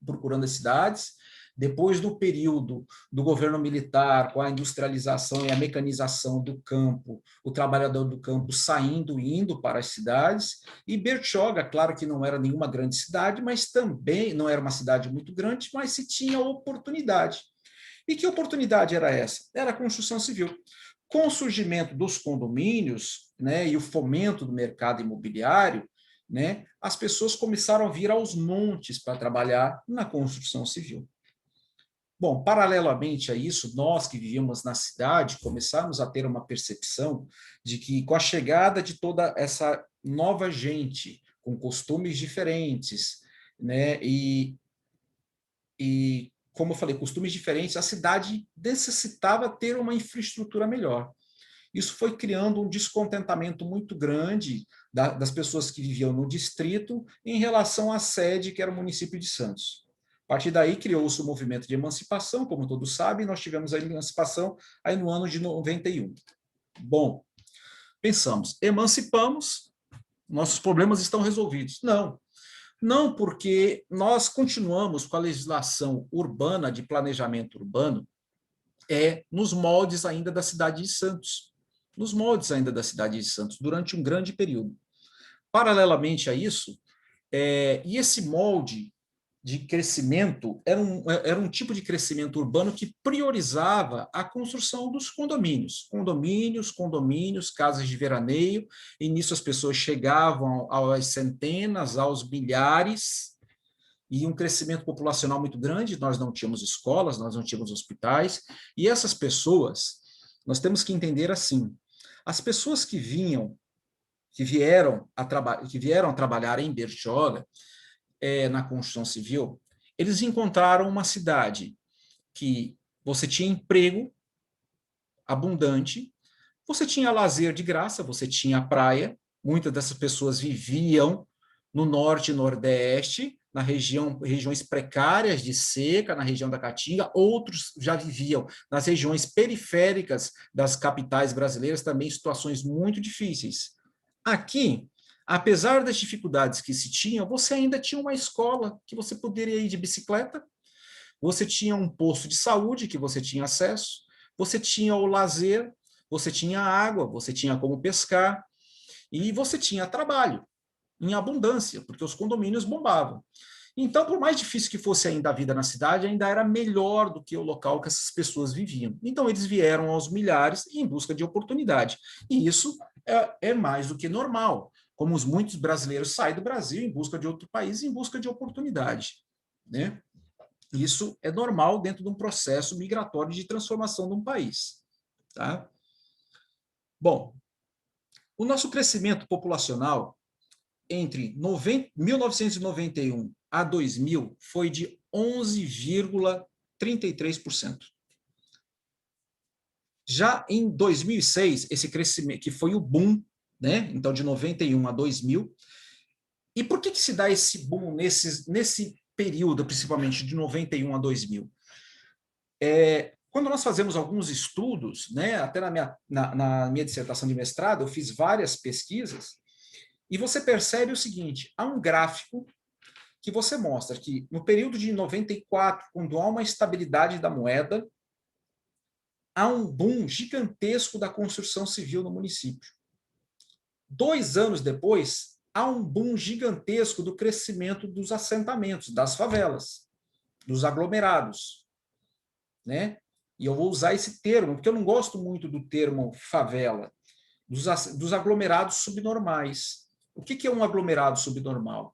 S3: procurando as cidades, depois do período do governo militar, com a industrialização e a mecanização do campo, o trabalhador do campo saindo e indo para as cidades, e Bertioga, claro que não era nenhuma grande cidade, mas também não era uma cidade muito grande, mas se tinha oportunidade. E que oportunidade era essa? Era a construção civil. Com o surgimento dos condomínios, né, e o fomento do mercado imobiliário, né, as pessoas começaram a vir aos montes para trabalhar na construção civil. Bom, paralelamente a isso, nós que vivíamos na cidade começamos a ter uma percepção de que, com a chegada de toda essa nova gente, com costumes diferentes, né, e como eu falei, costumes diferentes, a cidade necessitava ter uma infraestrutura melhor. Isso foi criando um descontentamento muito grande das pessoas que viviam no distrito em relação à sede, que era o município de Santos. A partir daí criou-se o movimento de emancipação, como todos sabem, nós tivemos a emancipação aí no ano de 91. Bom, pensamos, emancipamos, nossos problemas estão resolvidos. Não. Não, porque nós continuamos com a legislação urbana, de planejamento urbano, nos moldes ainda da cidade de Santos. Nos moldes ainda da cidade de Santos, durante um grande período. Paralelamente a isso, e esse molde de crescimento era um tipo de crescimento urbano que priorizava a construção dos condomínios. Condomínios, casas de veraneio, e nisso as pessoas chegavam às centenas, aos milhares, e um crescimento populacional muito grande. Nós não tínhamos escolas, nós não tínhamos hospitais, e essas pessoas, nós temos que entender assim, as pessoas que vieram a trabalhar em Bertioga, na construção civil, eles encontraram uma cidade que você tinha emprego abundante, você tinha lazer de graça, você tinha praia, muitas dessas pessoas viviam no norte e nordeste, regiões precárias de seca, na região da Caatinga, outros já viviam nas regiões periféricas das capitais brasileiras, também em situações muito difíceis. Aqui, apesar das dificuldades que se tinha, você ainda tinha uma escola que você poderia ir de bicicleta, você tinha um posto de saúde que você tinha acesso, você tinha o lazer, você tinha água, você tinha como pescar, e você tinha trabalho em abundância, porque os condomínios bombavam. Então, por mais difícil que fosse ainda a vida na cidade, ainda era melhor do que o local que essas pessoas viviam. Então, eles vieram aos milhares em busca de oportunidade. E isso é mais do que normal, como os muitos brasileiros saem do Brasil em busca de outro país, em busca de oportunidade, né? Isso é normal dentro de um processo migratório de transformação de um país, tá? Bom, o nosso crescimento populacional entre 1991 a 2000 foi de 11,33%. Já em 2006, esse crescimento, que foi o boom, né? Então, de 91 a 2000. E por que se dá esse boom nesse período, principalmente de 91 a 2000? Quando nós fazemos alguns estudos, né? Até na minha dissertação de mestrado, eu fiz várias pesquisas, e você percebe o seguinte, há um gráfico que você mostra que no período de 94, quando há uma estabilidade da moeda, há um boom gigantesco da construção civil no município. 2 anos depois, há um boom gigantesco do crescimento dos assentamentos, das favelas, dos aglomerados, né? E eu vou usar esse termo, porque eu não gosto muito do termo favela, dos aglomerados subnormais. O que é um aglomerado subnormal?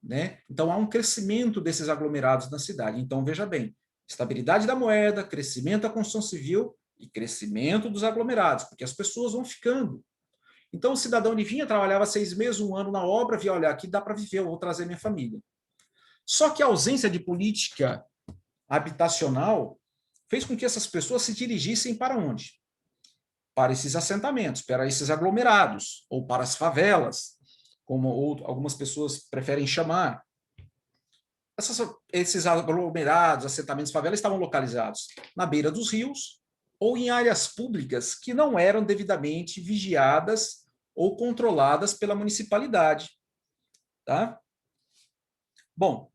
S3: Né? Então, há um crescimento desses aglomerados na cidade. Então, veja bem, estabilidade da moeda, crescimento da construção civil e crescimento dos aglomerados, porque as pessoas vão ficando. Então, o cidadão ele vinha, trabalhava 6 meses, 1 ano na obra, via, olha, aqui dá para viver, eu vou trazer minha família. Só que a ausência de política habitacional fez com que essas pessoas se dirigissem para onde? Para esses assentamentos, para esses aglomerados, ou para as favelas, como algumas pessoas preferem chamar. Esses aglomerados, assentamentos, favelas estavam localizados na beira dos rios ou em áreas públicas que não eram devidamente vigiadas ou controladas pela municipalidade. Tá? Bom,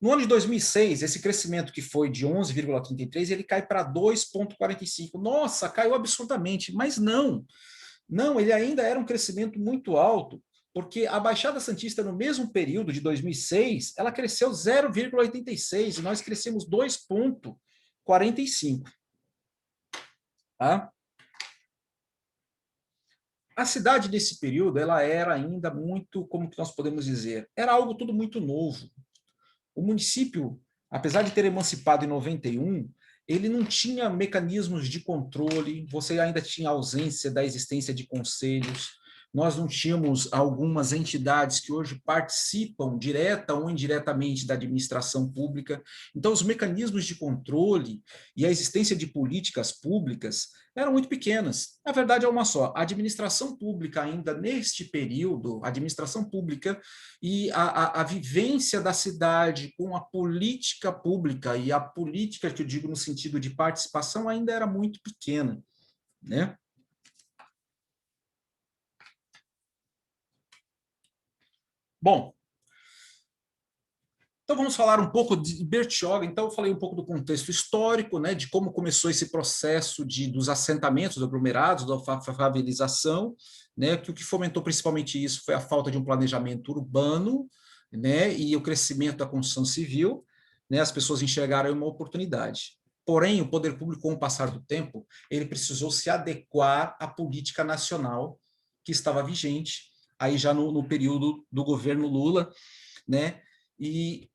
S3: No ano de 2006, esse crescimento que foi de 11,33, ele cai para 2,45. Nossa, caiu absurdamente, mas não. Não, ele ainda era um crescimento muito alto, porque a Baixada Santista, no mesmo período de 2006, ela cresceu 0,86 e nós crescemos 2,45. Tá? A cidade nesse período, ela era ainda muito, como que nós podemos dizer, era algo tudo muito novo. O município, apesar de ter emancipado em 91, ele não tinha mecanismos de controle, você ainda tinha ausência da existência de conselhos, nós não tínhamos algumas entidades que hoje participam direta ou indiretamente da administração pública. Então, os mecanismos de controle e a existência de políticas públicas eram muito pequenas. A verdade é uma só, a administração pública ainda neste período, a administração pública e a vivência da cidade com a política pública, e a política que eu digo no sentido de participação ainda era muito pequena, né? Bom, então vamos falar um pouco de Bertioga. Então eu falei um pouco do contexto histórico, né, de como começou esse processo dos assentamentos, dos aglomerados, da favelização, né, que o que fomentou principalmente isso foi a falta de um planejamento urbano, né, e o crescimento da construção civil, né, as pessoas enxergaram uma oportunidade. Porém, o poder público, com o passar do tempo, ele precisou se adequar à política nacional que estava vigente, aí já no período do governo Lula, né, e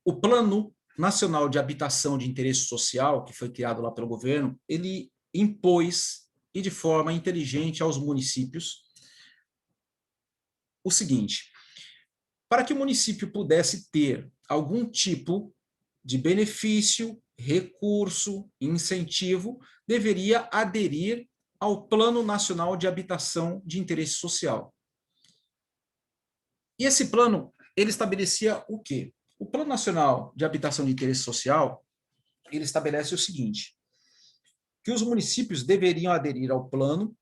S3: o Plano Nacional de Habitação de Interesse Social, que foi criado lá pelo governo, ele impôs, e de forma inteligente, aos municípios o seguinte: para que o município pudesse ter algum tipo de benefício, recurso, incentivo, deveria aderir ao Plano Nacional de Habitação de Interesse Social. E esse plano, ele estabelecia o quê? O Plano Nacional de Habitação de Interesse Social, ele estabelece o seguinte, que os municípios deveriam aderir ao plano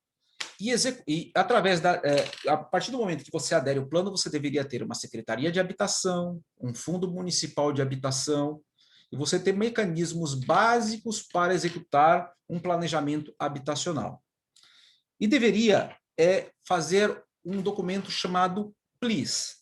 S3: e através a partir do momento que você adere ao plano, você deveria ter uma secretaria de habitação, um fundo municipal de habitação, e você ter mecanismos básicos para executar um planejamento habitacional. E deveria fazer um documento chamado PLIS,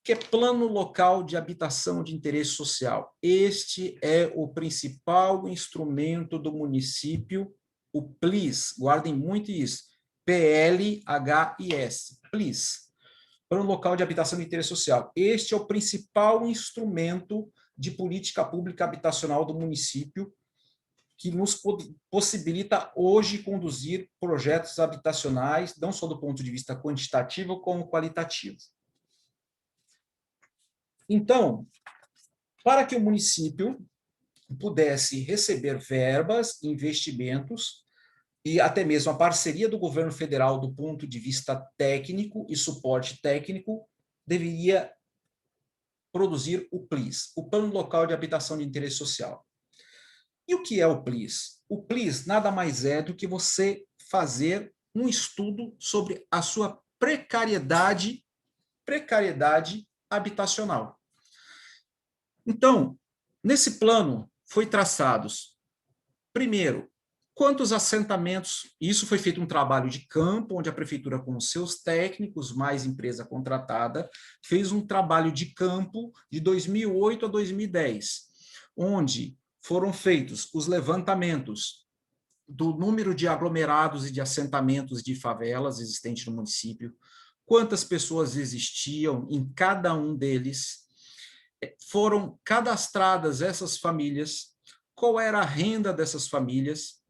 S3: que é Plano Local de Habitação de Interesse Social. Este é o principal instrumento do município, o PLIS, guardem muito isso, PLHIS, PLIS, Plano Local de Habitação de Interesse Social. Este é o principal instrumento de política pública habitacional do município, que nos possibilita hoje conduzir projetos habitacionais, não só do ponto de vista quantitativo, como qualitativo. Então, para que o município pudesse receber verbas, investimentos e até mesmo a parceria do governo federal do ponto de vista técnico e suporte técnico, deveria produzir o PLIS, o Plano Local de Habitação de Interesse Social. E o que é o PLIS? O PLIS nada mais é do que você fazer um estudo sobre a sua precariedade habitacional. Então, nesse plano foi traçados, primeiro, quantos assentamentos, isso foi feito um trabalho de campo, onde a prefeitura, com os seus técnicos, mais empresa contratada, fez um trabalho de campo de 2008 a 2010, onde foram feitos os levantamentos do número de aglomerados e de assentamentos de favelas existentes no município, quantas pessoas existiam em cada um deles, foram cadastradas essas famílias, qual era a renda dessas famílias.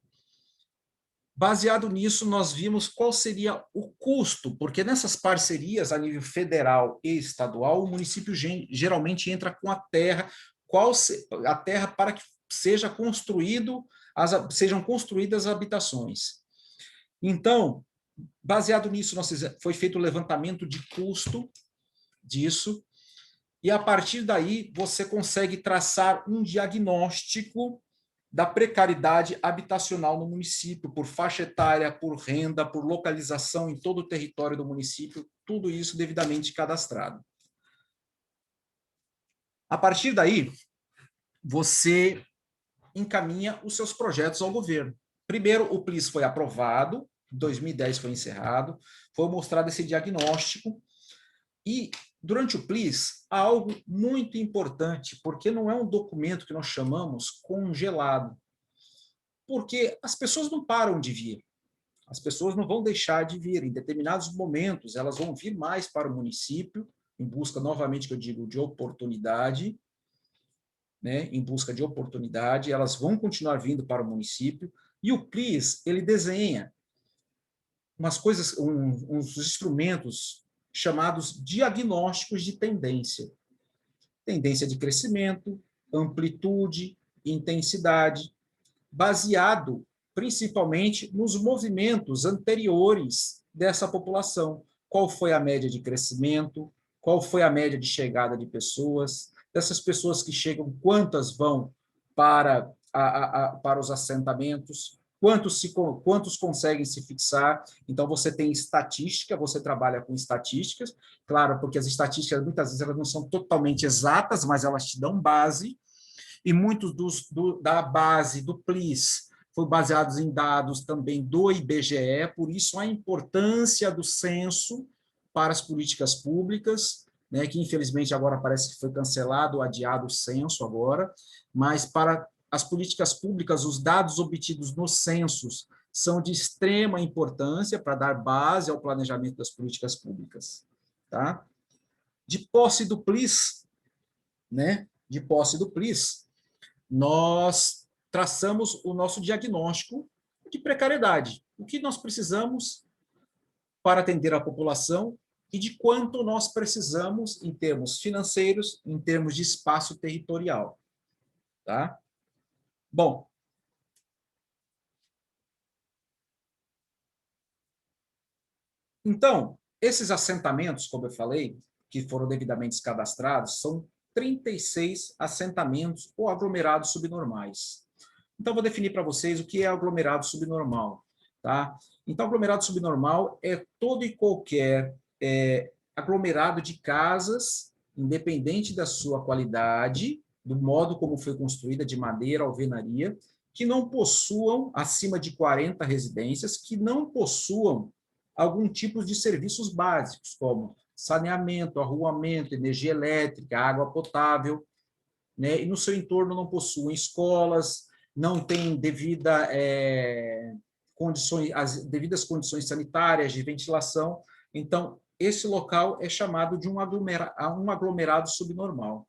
S3: Baseado nisso, nós vimos qual seria o custo, porque nessas parcerias a nível federal e estadual, o município geralmente entra com a terra, a terra para que sejam construídas habitações. Então, baseado nisso, foi feito o levantamento de custo disso, e a partir daí você consegue traçar um diagnóstico da precariedade habitacional no município, por faixa etária, por renda, por localização em todo o território do município, tudo isso devidamente cadastrado. A partir daí, você encaminha os seus projetos ao governo. Primeiro, o PLIS foi aprovado, em 2010 foi encerrado, foi mostrado esse diagnóstico, e durante o PLIS há algo muito importante, porque não é um documento que nós chamamos congelado, porque as pessoas não param de vir, as pessoas não vão deixar de vir, em determinados momentos elas vão vir mais para o município, em busca, novamente, que eu digo, de oportunidade, né, em busca de oportunidade, elas vão continuar vindo para o município, e o PLIS, ele desenha umas coisas, uns instrumentos chamados diagnósticos de tendência. Tendência de crescimento, amplitude, intensidade, baseado principalmente nos movimentos anteriores dessa população. Qual foi a média de crescimento, qual foi a média de chegada de pessoas, dessas pessoas que chegam, quantas vão para, para os assentamentos, quantos conseguem se fixar. Então, você tem estatística, você trabalha com estatísticas, claro, porque as estatísticas, muitas vezes, elas não são totalmente exatas, mas elas te dão base, e muitos da base do PLIS foi baseados em dados também do IBGE, por isso a importância do censo para as políticas públicas, né, que infelizmente agora parece que foi cancelado, adiado o censo agora, mas para as políticas públicas, os dados obtidos nos censos são de extrema importância para dar base ao planejamento das políticas públicas. Tá? De posse do PLIS, né, de posse do PLIS, nós traçamos o nosso diagnóstico de precariedade. O que nós precisamos para atender a população e de quanto nós precisamos em termos financeiros, em termos de espaço territorial. Tá? Bom, então, esses assentamentos, como eu falei, que foram devidamente cadastrados, são 36 assentamentos ou aglomerados subnormais. Então, vou definir para vocês o que é aglomerado subnormal. Tá? Então, aglomerado subnormal é todo e qualquer aglomerado de casas, independente da sua qualidade, do modo como foi construída, de madeira, alvenaria, que não possuam, acima de 40 residências, que não possuam algum tipo de serviços básicos, como saneamento, arruamento, energia elétrica, água potável, né? E no seu entorno não possuem escolas, não tem as devidas condições sanitárias de ventilação. Então, esse local é chamado de um aglomerado subnormal.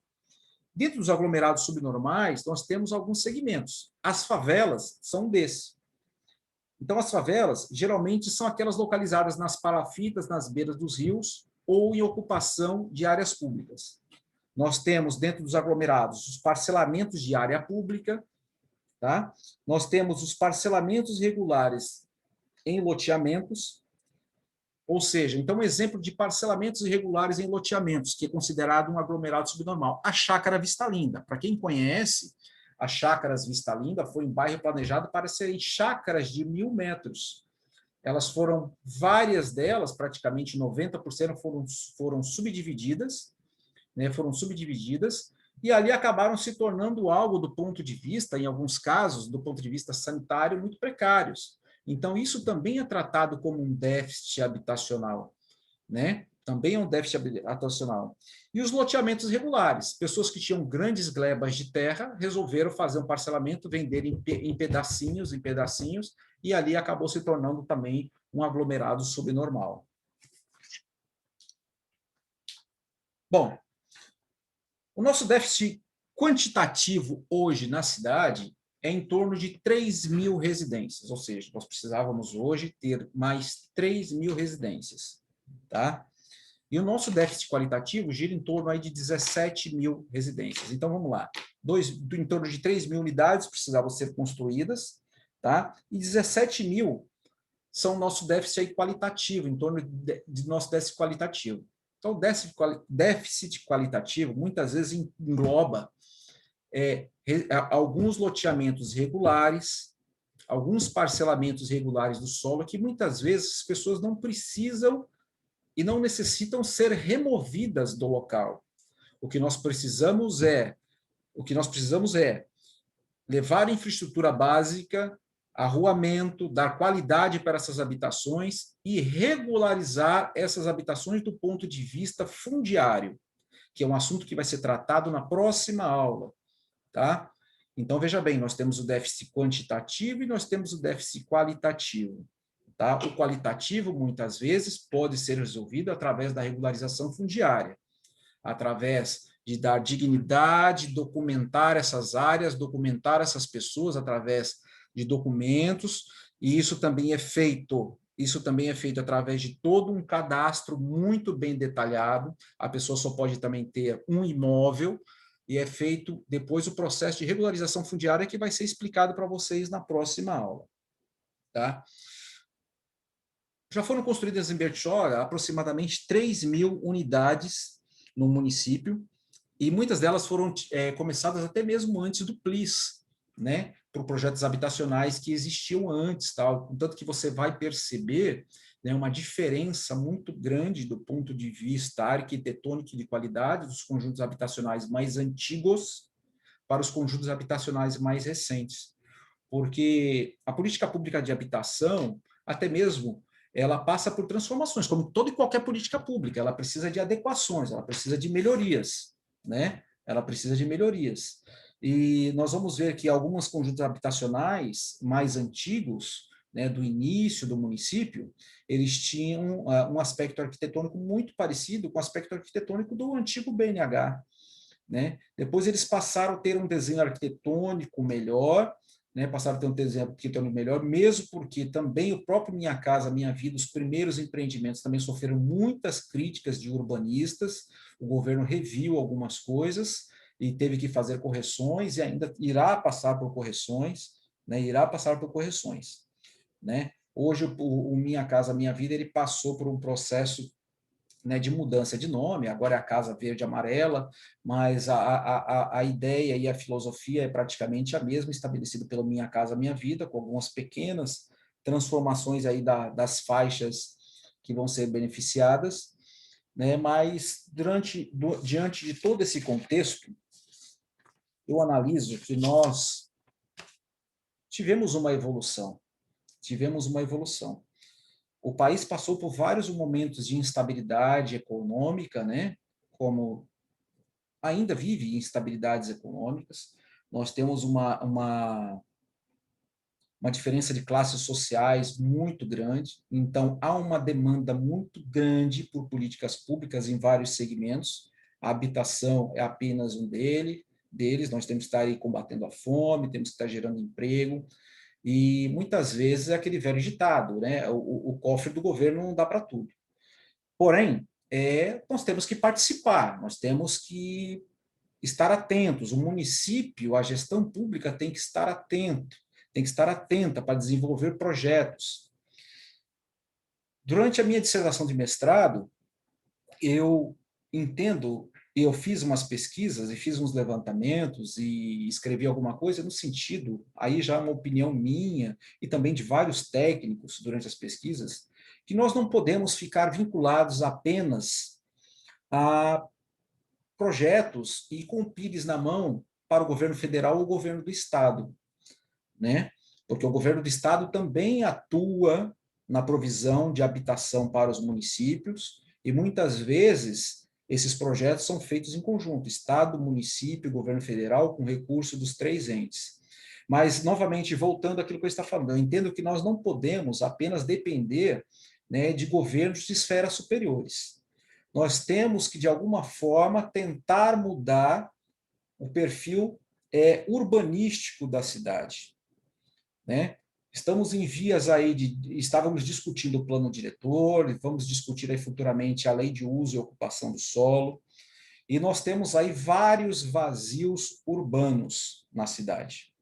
S3: Dentro dos aglomerados subnormais, nós temos alguns segmentos. As favelas são desses. Então, as favelas, geralmente, são aquelas localizadas nas palafitas, nas beiras dos rios, ou em ocupação de áreas públicas. Nós temos, dentro dos aglomerados, os parcelamentos de área pública, tá? Nós temos os parcelamentos regulares em loteamentos, ou seja, então, um exemplo de parcelamentos irregulares em loteamentos, que é considerado um aglomerado subnormal. A Chácara Vista Linda, para quem conhece, a Chácaras Vista Linda foi um bairro planejado para serem chácaras de 1.000 metros. Elas foram, várias delas, praticamente 90%, foram subdivididas, né, e ali acabaram se tornando algo do ponto de vista, em alguns casos, do ponto de vista sanitário, muito precários. Então, isso também é tratado como um déficit habitacional, né? Também é um déficit habitacional. E os loteamentos regulares, pessoas que tinham grandes glebas de terra, resolveram fazer um parcelamento, vender em pedacinhos, e ali acabou se tornando também um aglomerado subnormal. Bom, o nosso déficit quantitativo hoje na cidade é em torno de 3.000 residências, ou seja, nós precisávamos hoje ter mais 3.000 residências. Tá? E o nosso déficit qualitativo gira em torno aí de 17.000 residências. Então, vamos lá. Em torno de 3.000 unidades precisavam ser construídas, tá? E 17.000 são o nosso déficit aí qualitativo, em torno de nosso déficit qualitativo. Então, o déficit qualitativo muitas vezes engloba alguns loteamentos regulares, alguns parcelamentos regulares do solo, que muitas vezes as pessoas não precisam e não necessitam ser removidas do local. O que nós precisamos é levar infraestrutura básica, arruamento, dar qualidade para essas habitações e regularizar essas habitações do ponto de vista fundiário, que é um assunto que vai ser tratado na próxima aula, tá? Então, veja bem, nós temos o déficit quantitativo e nós temos o déficit qualitativo, tá? O qualitativo, muitas vezes, pode ser resolvido através da regularização fundiária, através de dar dignidade, documentar essas áreas, documentar essas pessoas através de documentos, e isso também é feito através de todo um cadastro muito bem detalhado. A pessoa só pode também ter um imóvel, e é feito depois o processo de regularização fundiária que vai ser explicado para vocês na próxima aula, tá? Já foram construídas em Bertioga aproximadamente 3.000 unidades no município, e muitas delas foram começadas até mesmo antes do PLIS, né, por projetos habitacionais que existiam antes, tal. Contanto que você vai perceber, né, uma diferença muito grande do ponto de vista arquitetônico e de qualidade dos conjuntos habitacionais mais antigos para os conjuntos habitacionais mais recentes. Porque a política pública de habitação, até mesmo, ela passa por transformações, como toda e qualquer política pública, ela precisa de adequações, ela precisa de melhorias, né? Ela precisa de melhorias. E nós vamos ver que alguns conjuntos habitacionais mais antigos, né, do início do município, eles tinham um aspecto arquitetônico muito parecido com o aspecto arquitetônico do antigo BNH, né? Depois eles passaram a ter um desenho arquitetônico melhor, né? Passaram a ter um desenho arquitetônico melhor, mesmo porque também o próprio Minha Casa Minha Vida, os primeiros empreendimentos também sofreram muitas críticas de urbanistas, o governo reviu algumas coisas e teve que fazer correções e ainda irá passar por correções, né? Irá passar por correções, né? Hoje o Minha Casa Minha Vida ele passou por um processo, né, de mudança de nome, agora é a Casa Verde e Amarela, mas a ideia e a filosofia é praticamente a mesma, estabelecida pelo Minha Casa Minha Vida, com algumas pequenas transformações aí das faixas que vão ser beneficiadas, né, mas diante de todo esse contexto, eu analiso que nós tivemos uma evolução, O país passou por vários momentos de instabilidade econômica, né? Como ainda vive instabilidades econômicas. Nós temos uma diferença de classes sociais muito grande, então há uma demanda muito grande por políticas públicas em vários segmentos. A habitação é apenas um deles, nós temos que estar aí combatendo a fome, temos que estar gerando emprego, e muitas vezes é aquele velho ditado, né? O cofre do governo não dá para tudo. Porém, nós temos que participar, nós temos que estar atentos. O município, a gestão pública tem que estar atenta para desenvolver projetos. Durante a minha dissertação de mestrado, eu fiz umas pesquisas e fiz uns levantamentos e escrevi alguma coisa no sentido, aí já uma opinião minha e também de vários técnicos durante as pesquisas, que nós não podemos ficar vinculados apenas a projetos e com pires na mão para o governo federal ou o governo do estado, né? Porque o governo do estado também atua na provisão de habitação para os municípios e muitas vezes esses projetos são feitos em conjunto, estado, município, governo federal, com recurso dos 3 entes. Mas, novamente, voltando àquilo que eu estava falando, eu entendo que nós não podemos apenas depender, né, de governos de esferas superiores. Nós temos que, de alguma forma, tentar mudar o perfil urbanístico da cidade, né? Estamos em vias aí estávamos discutindo o plano diretor, vamos discutir aí futuramente a lei de uso e ocupação do solo, e nós temos aí vários vazios urbanos na cidade.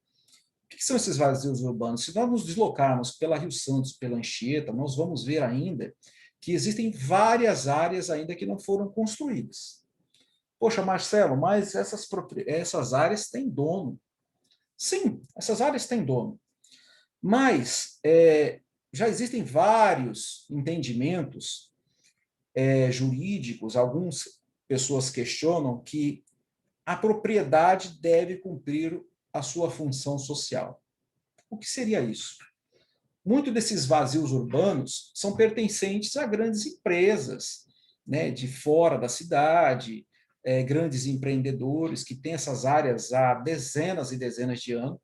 S3: O que são esses vazios urbanos? Se nós nos deslocarmos pela Rio Santos, pela Anchieta, nós vamos ver ainda que existem várias áreas ainda que não foram construídas. Poxa, Marcelo, mas essas áreas têm dono. Sim, essas áreas têm dono. Mas já existem vários entendimentos jurídicos, alguns pessoas questionam que a propriedade deve cumprir a sua função social. O que seria isso? Muitos desses vazios urbanos são pertencentes a grandes empresas, né, de fora da cidade, grandes empreendedores que têm essas áreas há dezenas e dezenas de anos,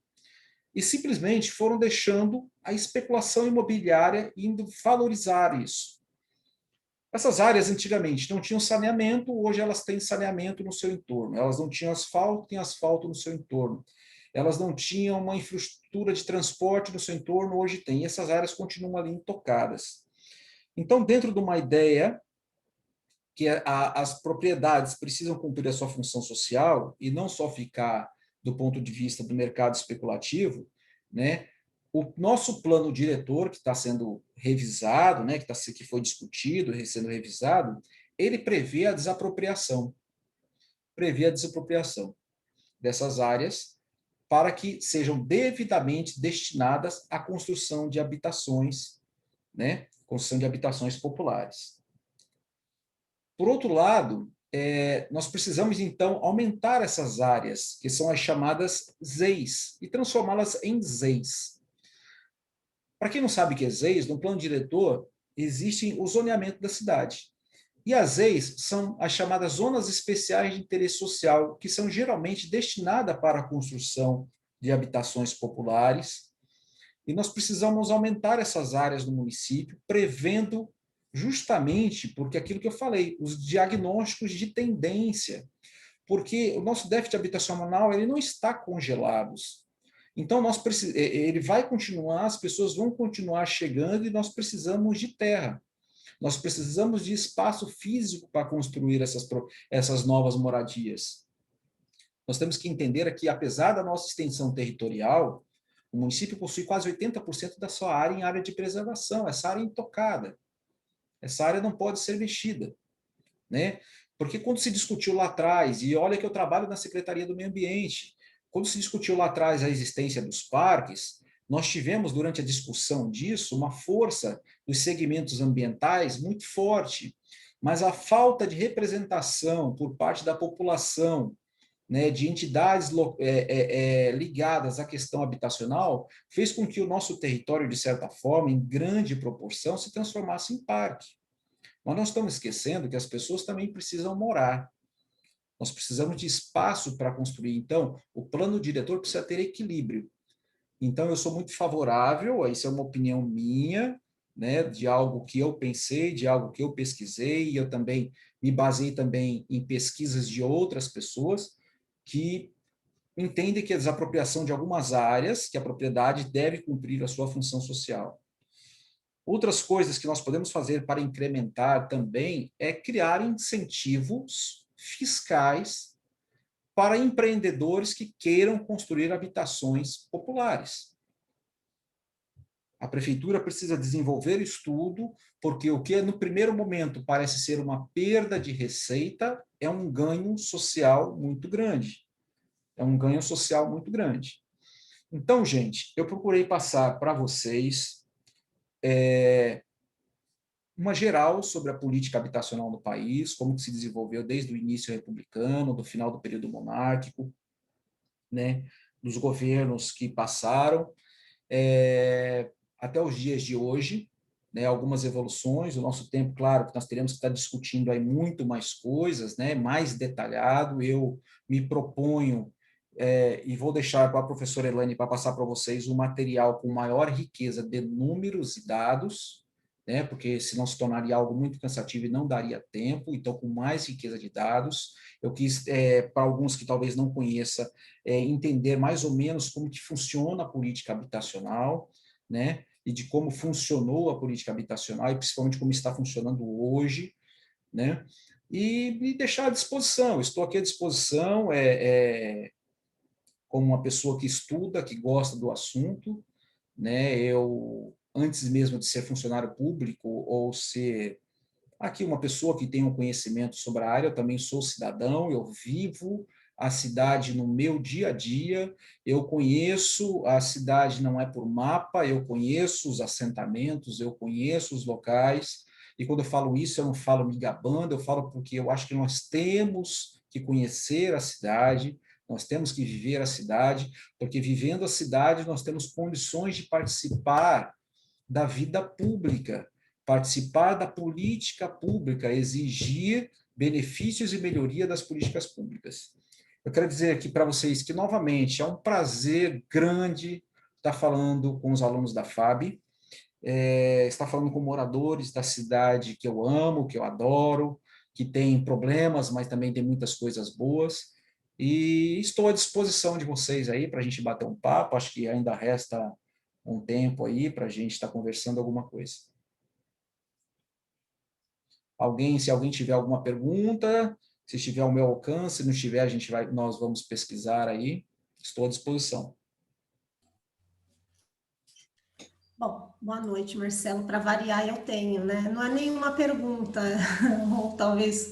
S3: e simplesmente foram deixando a especulação imobiliária indo valorizar isso. Essas áreas antigamente não tinham saneamento, hoje elas têm saneamento no seu entorno. Elas não tinham asfalto, têm asfalto no seu entorno. Elas não tinham uma infraestrutura de transporte no seu entorno, hoje tem. E essas áreas continuam ali intocadas. Então, dentro de uma ideia que as propriedades precisam cumprir a sua função social e não só ficar do ponto de vista do mercado especulativo, né? O nosso plano diretor, que está sendo revisado, né, que foi discutido e sendo revisado, ele prevê a desapropriação. Prevê a desapropriação dessas áreas para que sejam devidamente destinadas à construção de habitações, né, construção de habitações populares. Por outro lado, nós precisamos, então, aumentar essas áreas, que são as chamadas ZEIs, e transformá-las em ZEIs. Para quem não sabe o que é ZEIs, no plano diretor existe o zoneamento da cidade. E as ZEIs são as chamadas zonas especiais de interesse social, que são geralmente destinadas para a construção de habitações populares. E nós precisamos aumentar essas áreas no município, prevendo justamente, porque aquilo que eu falei, os diagnósticos de tendência, porque o nosso déficit habitacional ele não está congelado. Então, ele vai continuar, as pessoas vão continuar chegando e nós precisamos de terra. Nós precisamos de espaço físico para construir essas novas moradias. Nós temos que entender que, apesar da nossa extensão territorial, o município possui quase 80% da sua área em área de preservação, essa área é intocada. Essa área não pode ser mexida, né? Porque quando se discutiu lá atrás, e olha que eu trabalho na Secretaria do Meio Ambiente, quando se discutiu lá atrás a existência dos parques, nós tivemos, durante a discussão disso, uma força dos segmentos ambientais muito forte, mas a falta de representação por parte da população, né, de entidades ligadas à questão habitacional, fez com que o nosso território, de certa forma, em grande proporção, se transformasse em parque. Mas nós estamos esquecendo que as pessoas também precisam morar. Nós precisamos de espaço para construir. Então, o plano diretor precisa ter equilíbrio. Então, eu sou muito favorável, isso é uma opinião minha, né, de algo que eu pensei, de algo que eu pesquisei, e eu também me baseei também em pesquisas de outras pessoas que entendem que a desapropriação de algumas áreas, que a propriedade deve cumprir a sua função social. Outras coisas que nós podemos fazer para incrementar também é criar incentivos fiscais para empreendedores que queiram construir habitações populares. A prefeitura precisa desenvolver estudo, porque o que no primeiro momento parece ser uma perda de receita é um ganho social muito grande. É um ganho social muito grande. Então, gente, eu procurei passar para vocês uma geral sobre a política habitacional no país, como que se desenvolveu desde o início republicano, do final do período monárquico, né, dos governos que passaram, até os dias de hoje, né, algumas evoluções. O nosso tempo, claro, que nós teremos que estar discutindo aí muito mais coisas, né, mais detalhado. Eu me proponho, e vou deixar para a professora Elaine para passar para vocês um material com maior riqueza de números e dados, né, porque senão se tornaria algo muito cansativo e não daria tempo. Então, com mais riqueza de dados, eu quis, para alguns que talvez não conheçam, entender mais ou menos como que funciona a política habitacional, né, e de como funcionou a política habitacional, e principalmente como está funcionando hoje, né, e me deixar à disposição. Estou aqui à disposição, como uma pessoa que estuda, que gosta do assunto, né, eu, antes mesmo de ser funcionário público ou ser aqui uma pessoa que tem um conhecimento sobre a área, eu também sou cidadão, eu vivo a cidade no meu dia a dia, eu conheço a cidade, não é por mapa, eu conheço os assentamentos, eu conheço os locais, e quando eu falo isso, eu não falo me gabando, eu falo porque eu acho que nós temos que conhecer a cidade, nós temos que viver a cidade, porque vivendo a cidade nós temos condições de participar da vida pública, participar da política pública, exigir benefícios e melhoria das políticas públicas. Eu quero dizer aqui para vocês que, novamente, é um prazer grande estar falando com os alunos da FAB, estar falando com moradores da cidade que eu amo, que eu adoro, que tem problemas, mas também tem muitas coisas boas. E estou à disposição de vocês aí para a gente bater um papo. Acho que ainda resta um tempo aí para a gente estar conversando alguma coisa. Se alguém tiver alguma pergunta, se tiver ao meu alcance, se não tiver, nós vamos pesquisar aí. Estou à disposição.
S2: Bom, boa noite, Marcelo. Para variar, eu tenho, né? Não é nenhuma pergunta, ou talvez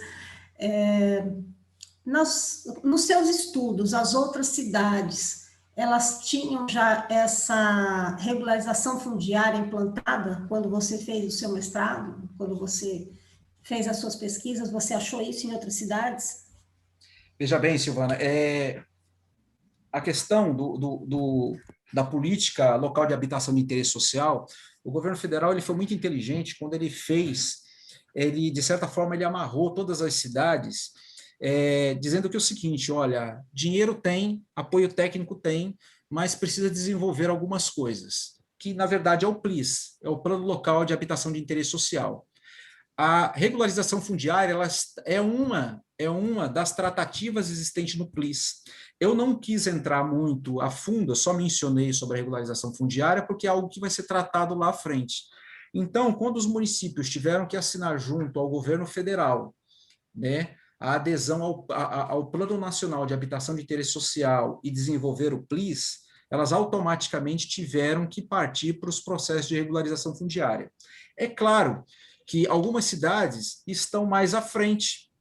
S2: nos seus estudos, as outras cidades, elas tinham já essa regularização fundiária implantada quando você fez o seu mestrado, quando você fez as suas pesquisas, você achou isso em outras cidades?
S3: Veja bem, Silvana, a questão da política local de habitação de interesse social, o governo federal ele foi muito inteligente quando ele, de certa forma, ele amarrou todas as cidades, dizendo que é o seguinte, olha, dinheiro tem, apoio técnico tem, mas precisa desenvolver algumas coisas, que, na verdade, é o PLIS, é o Plano Local de Habitação de Interesse Social. A regularização fundiária é uma das tratativas existentes no PLIS. Eu não quis entrar muito a fundo, eu só mencionei sobre a regularização fundiária, porque é algo que vai ser tratado lá à frente. Então, quando os municípios tiveram que assinar junto ao governo federal, né, a adesão ao Plano Nacional de Habitação de Interesse Social e desenvolver o PLIS, elas automaticamente tiveram que partir para os processos de regularização fundiária. É claro que algumas cidades estão mais à frente,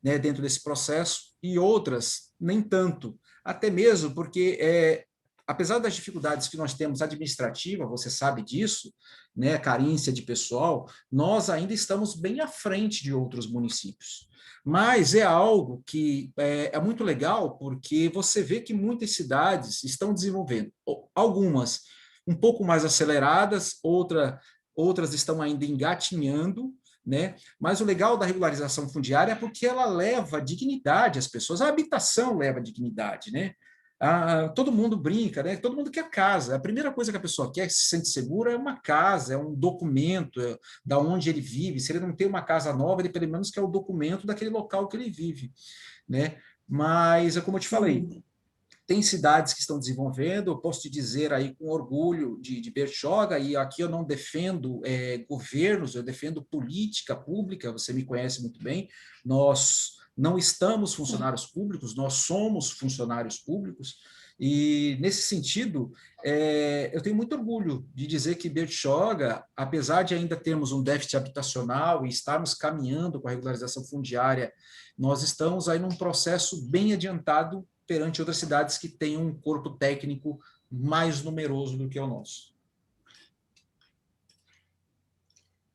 S3: né, dentro desse processo e outras nem tanto, até mesmo porque, apesar das dificuldades que nós temos administrativa, você sabe disso, né, carência de pessoal, nós ainda estamos bem à frente de outros municípios. Mas é algo que é muito legal, porque você vê que muitas cidades estão desenvolvendo, algumas um pouco mais aceleradas, outras estão ainda engatinhando, né? Mas o legal da regularização fundiária é porque ela leva dignidade às pessoas, a habitação leva dignidade, né? Todo mundo brinca, né? Todo mundo quer casa. A primeira coisa que a pessoa quer, se sente segura, é uma casa, é um documento da onde ele vive. Se ele não tem uma casa nova, ele pelo menos quer o documento daquele local que ele vive, né? Mas, como eu te falei, tem cidades que estão desenvolvendo, eu posso te dizer aí com orgulho de Bertioga, e aqui eu não defendo governos, eu defendo política pública, você me conhece muito bem, nós não estamos funcionários públicos, nós somos funcionários públicos, e nesse sentido, eu tenho muito orgulho de dizer que Bertioga, apesar de ainda termos um déficit habitacional e estarmos caminhando com a regularização fundiária, nós estamos aí num processo bem adiantado perante outras cidades que têm um corpo técnico mais numeroso do que o nosso.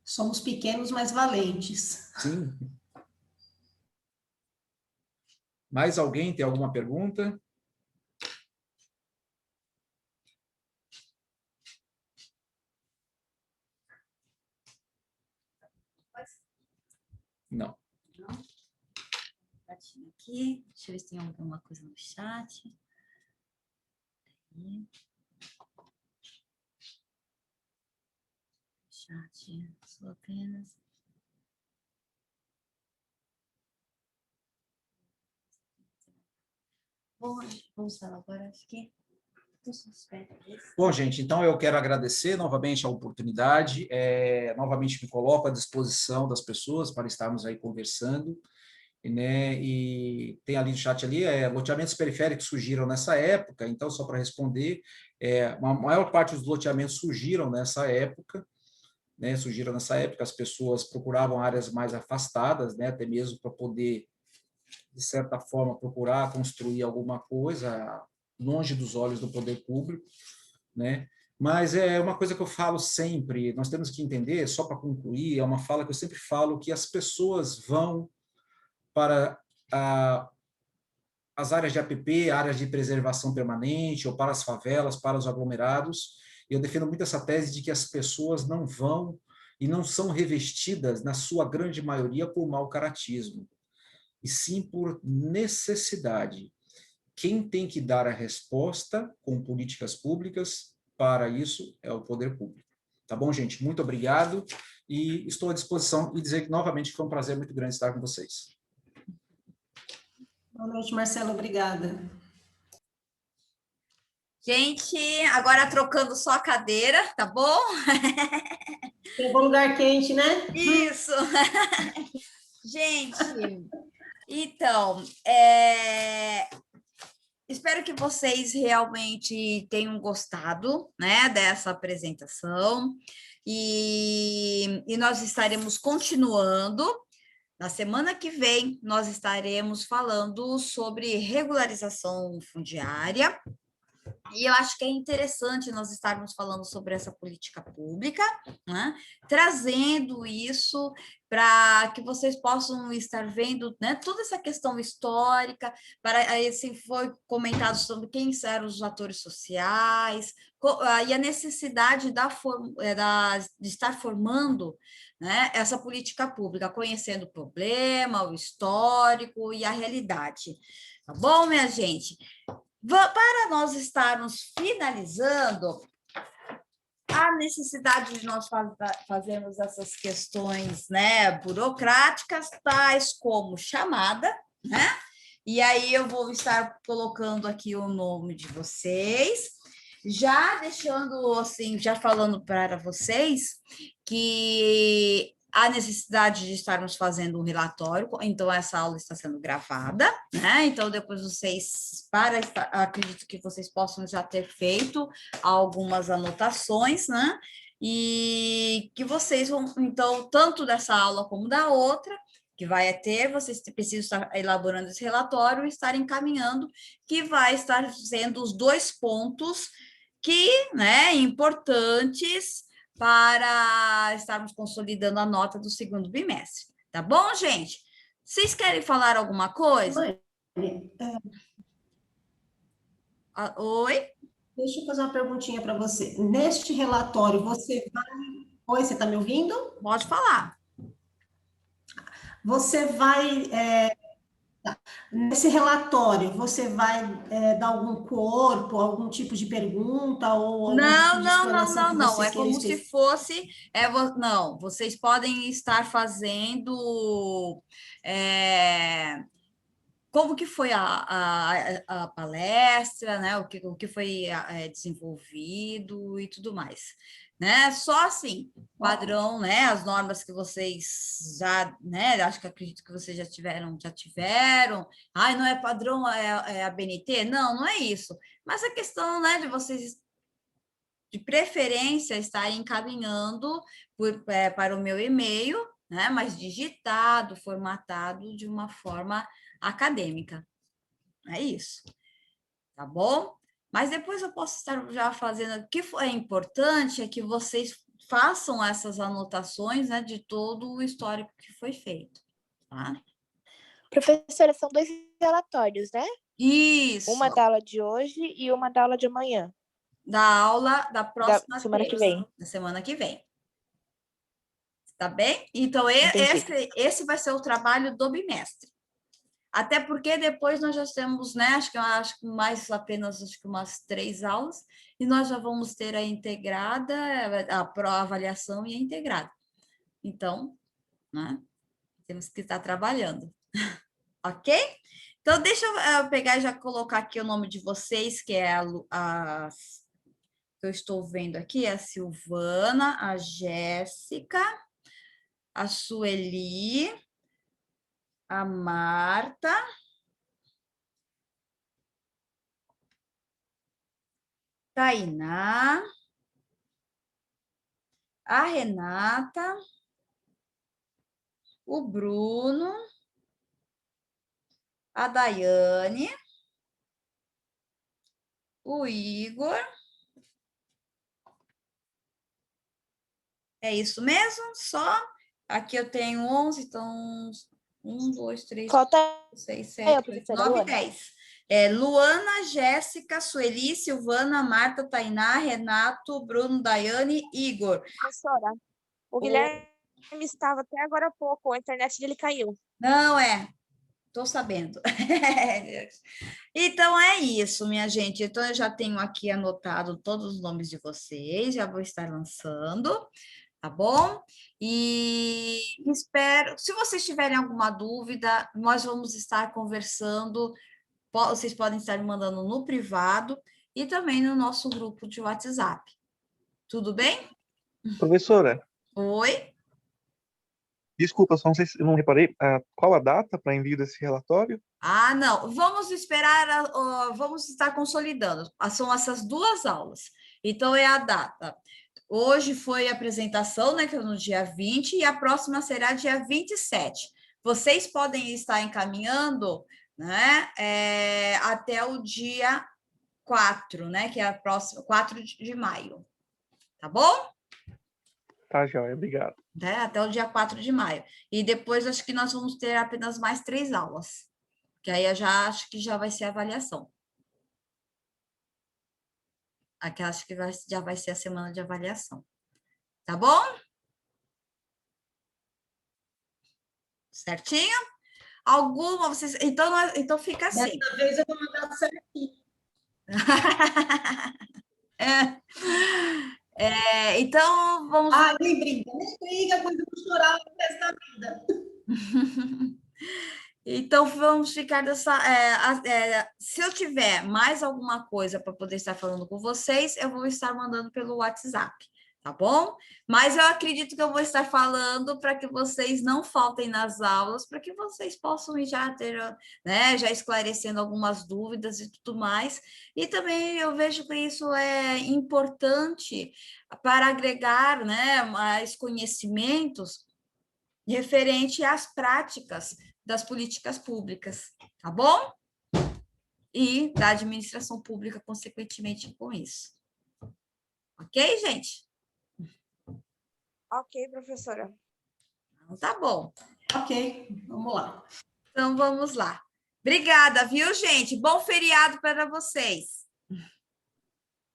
S2: Somos pequenos, mas valentes.
S3: Sim. Mais alguém tem alguma pergunta? Não.
S1: Aqui, deixa eu ver se tem alguma coisa no chat. Chat, só apenas. Bom, vamos falar agora, acho que.
S3: Bom, gente, então eu quero agradecer novamente a oportunidade, novamente me coloco à disposição das pessoas para estarmos aí conversando, né, e tem ali no chat ali, loteamentos periféricos surgiram nessa época, então só para responder, a maior parte dos loteamentos surgiram nessa época, né, as pessoas procuravam áreas mais afastadas, né, até mesmo para poder, de certa forma, procurar construir alguma coisa longe dos olhos do poder público, né? Mas é uma coisa que eu falo sempre, nós temos que entender, só para concluir, é uma fala que eu sempre falo, que as pessoas vão para as áreas de APP, áreas de preservação permanente, ou para as favelas, para os aglomerados, e eu defendo muito essa tese de que as pessoas não vão e não são revestidas, na sua grande maioria, por mau caratismo, e sim por necessidade. Quem tem que dar a resposta com políticas públicas para isso é o poder público. Tá bom, gente? Muito obrigado e estou à disposição e dizer novamente que foi um prazer muito grande estar com vocês.
S2: Boa noite, Marcelo, obrigada.
S1: Gente, agora trocando só a cadeira, tá bom?
S2: Pegou lugar quente, né?
S1: Isso! Gente, então, espero que vocês realmente tenham gostado, né, dessa apresentação e nós estaremos continuando. Na semana que vem, nós estaremos falando sobre regularização fundiária. E eu acho que é interessante nós estarmos falando sobre essa política pública, né? Trazendo isso para que vocês possam estar vendo, né, toda essa questão histórica, para esse foi comentado sobre quem eram os atores sociais, e a necessidade de estar formando, né, essa política pública, conhecendo o problema, o histórico e a realidade. Tá bom, minha gente? Para nós estarmos finalizando, a necessidade de nós fazermos essas questões, né, burocráticas, tais como chamada, né? E aí eu vou estar colocando aqui o nome de vocês, já deixando assim, já falando para vocês que há necessidade de estarmos fazendo um relatório, então essa aula está sendo gravada, né? Então depois vocês, acredito que vocês possam já ter feito algumas anotações, né? E que vocês vão, então, tanto dessa aula como da outra, que vai ter, vocês precisam estar elaborando esse relatório e estar encaminhando, que vai estar sendo os 2 pontos que, né, importantes para estarmos consolidando a nota do segundo bimestre. Tá bom, gente? Vocês querem falar alguma coisa?
S2: Mãe,
S1: Oi?
S2: deixa eu fazer uma perguntinha para você. Neste relatório, você vai... Oi, você está me ouvindo?
S1: Pode falar.
S2: Você vai... Nesse relatório, você vai dar algum corpo, algum tipo de pergunta ou algum tipo de explanação que você
S1: É
S2: queira
S1: como se fosse. Não, vocês podem estar fazendo. Como que foi a palestra, né? O que foi desenvolvido e tudo mais. Né? Só assim, padrão, né? As normas que vocês já, né? Acho que acredito que vocês já tiveram. Ai, não é padrão, é a BNT? Não, não é isso. Mas a questão, né, de vocês, de preferência, estarem encaminhando para o meu e-mail, né? Mas digitado, formatado de uma forma acadêmica. É isso. Tá bom? Mas depois eu posso estar já fazendo. O que é importante é que vocês façam essas anotações, né, de todo o histórico que foi feito. Tá?
S4: Professora, são 2 relatórios, né?
S1: Isso.
S4: Uma da aula de hoje e uma da aula de amanhã.
S1: Da aula da próxima
S4: semana
S1: terça,
S4: que vem.
S1: da semana que vem. Tá bem? Então, esse vai ser o trabalho do bimestre. Até porque depois nós já temos, né? Acho que mais apenas umas 3 aulas, e nós já vamos ter a integrada, a avaliação e a integrada. Então, né? Temos que estar trabalhando. Ok? Então, deixa eu pegar e já colocar aqui o nome de vocês, que é que eu estou vendo aqui, a Silvana, a Jéssica, a Sueli, a Marta, Tainá, a Renata, o Bruno, a Daiane, o Igor, É isso mesmo? Só? Aqui eu tenho 11, então 1, 2, 3,
S4: Falta
S1: 6,
S4: eu,
S1: 7, 8,
S4: professora
S1: 9,
S4: Luana.
S1: 10. Luana, Jéssica, Sueli, Silvana, Marta, Tainá, Renato, Bruno, Daiane, Igor.
S4: Professora, o Guilherme estava até agora há pouco, a internet dele caiu.
S1: Não, estou sabendo. Então, é isso, minha gente. Então, eu já tenho aqui anotado todos os nomes de vocês, já vou estar lançando, tá bom? E espero, se vocês tiverem alguma dúvida, nós vamos estar conversando, vocês podem estar me mandando no privado e também no nosso grupo de WhatsApp. Tudo bem?
S5: Professora,
S1: Oi?
S5: desculpa, só não sei se eu não reparei, qual a data para envio desse relatório?
S1: Ah, não, vamos esperar, vamos estar consolidando. São essas 2 aulas. Então, é a data. Hoje foi a apresentação, né, que é no dia 20, e a próxima será dia 27. Vocês podem estar encaminhando, né, até o dia 4, né, que é a próxima, 4 de maio. Tá bom?
S5: Tá, joia, obrigado.
S1: Né? Até o dia 4 de maio. E depois, acho que nós vamos ter apenas mais 3 aulas. Que aí eu já acho que já vai ser a avaliação. Aqui acho que já vai ser a semana de avaliação. Tá bom? Certinho? Alguma vocês. Então fica assim.
S2: Dessa vez eu vou mandar certinho.
S1: Então, vamos.
S2: Ah, nem briga, pois eu vou chorar o resto da vida.
S1: Então, vamos ficar dessa. Se eu tiver mais alguma coisa para poder estar falando com vocês, eu vou estar mandando pelo WhatsApp, tá bom? Mas eu acredito que eu vou estar falando para que vocês não faltem nas aulas, para que vocês possam ir já ter, né, já esclarecendo algumas dúvidas e tudo mais. E também eu vejo que isso é importante para agregar, né, mais conhecimentos referente às práticas das políticas públicas, tá bom? E da administração pública, consequentemente, com isso. Ok, gente?
S4: Ok, professora.
S1: Então, tá bom.
S2: Ok, vamos lá.
S1: Então, vamos lá. Obrigada, viu, gente? Bom feriado para vocês.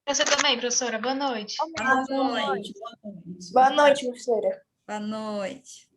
S6: Você também, professora. Boa noite.
S1: Boa noite.
S2: Boa noite.
S4: Boa noite, professora.
S1: Boa noite.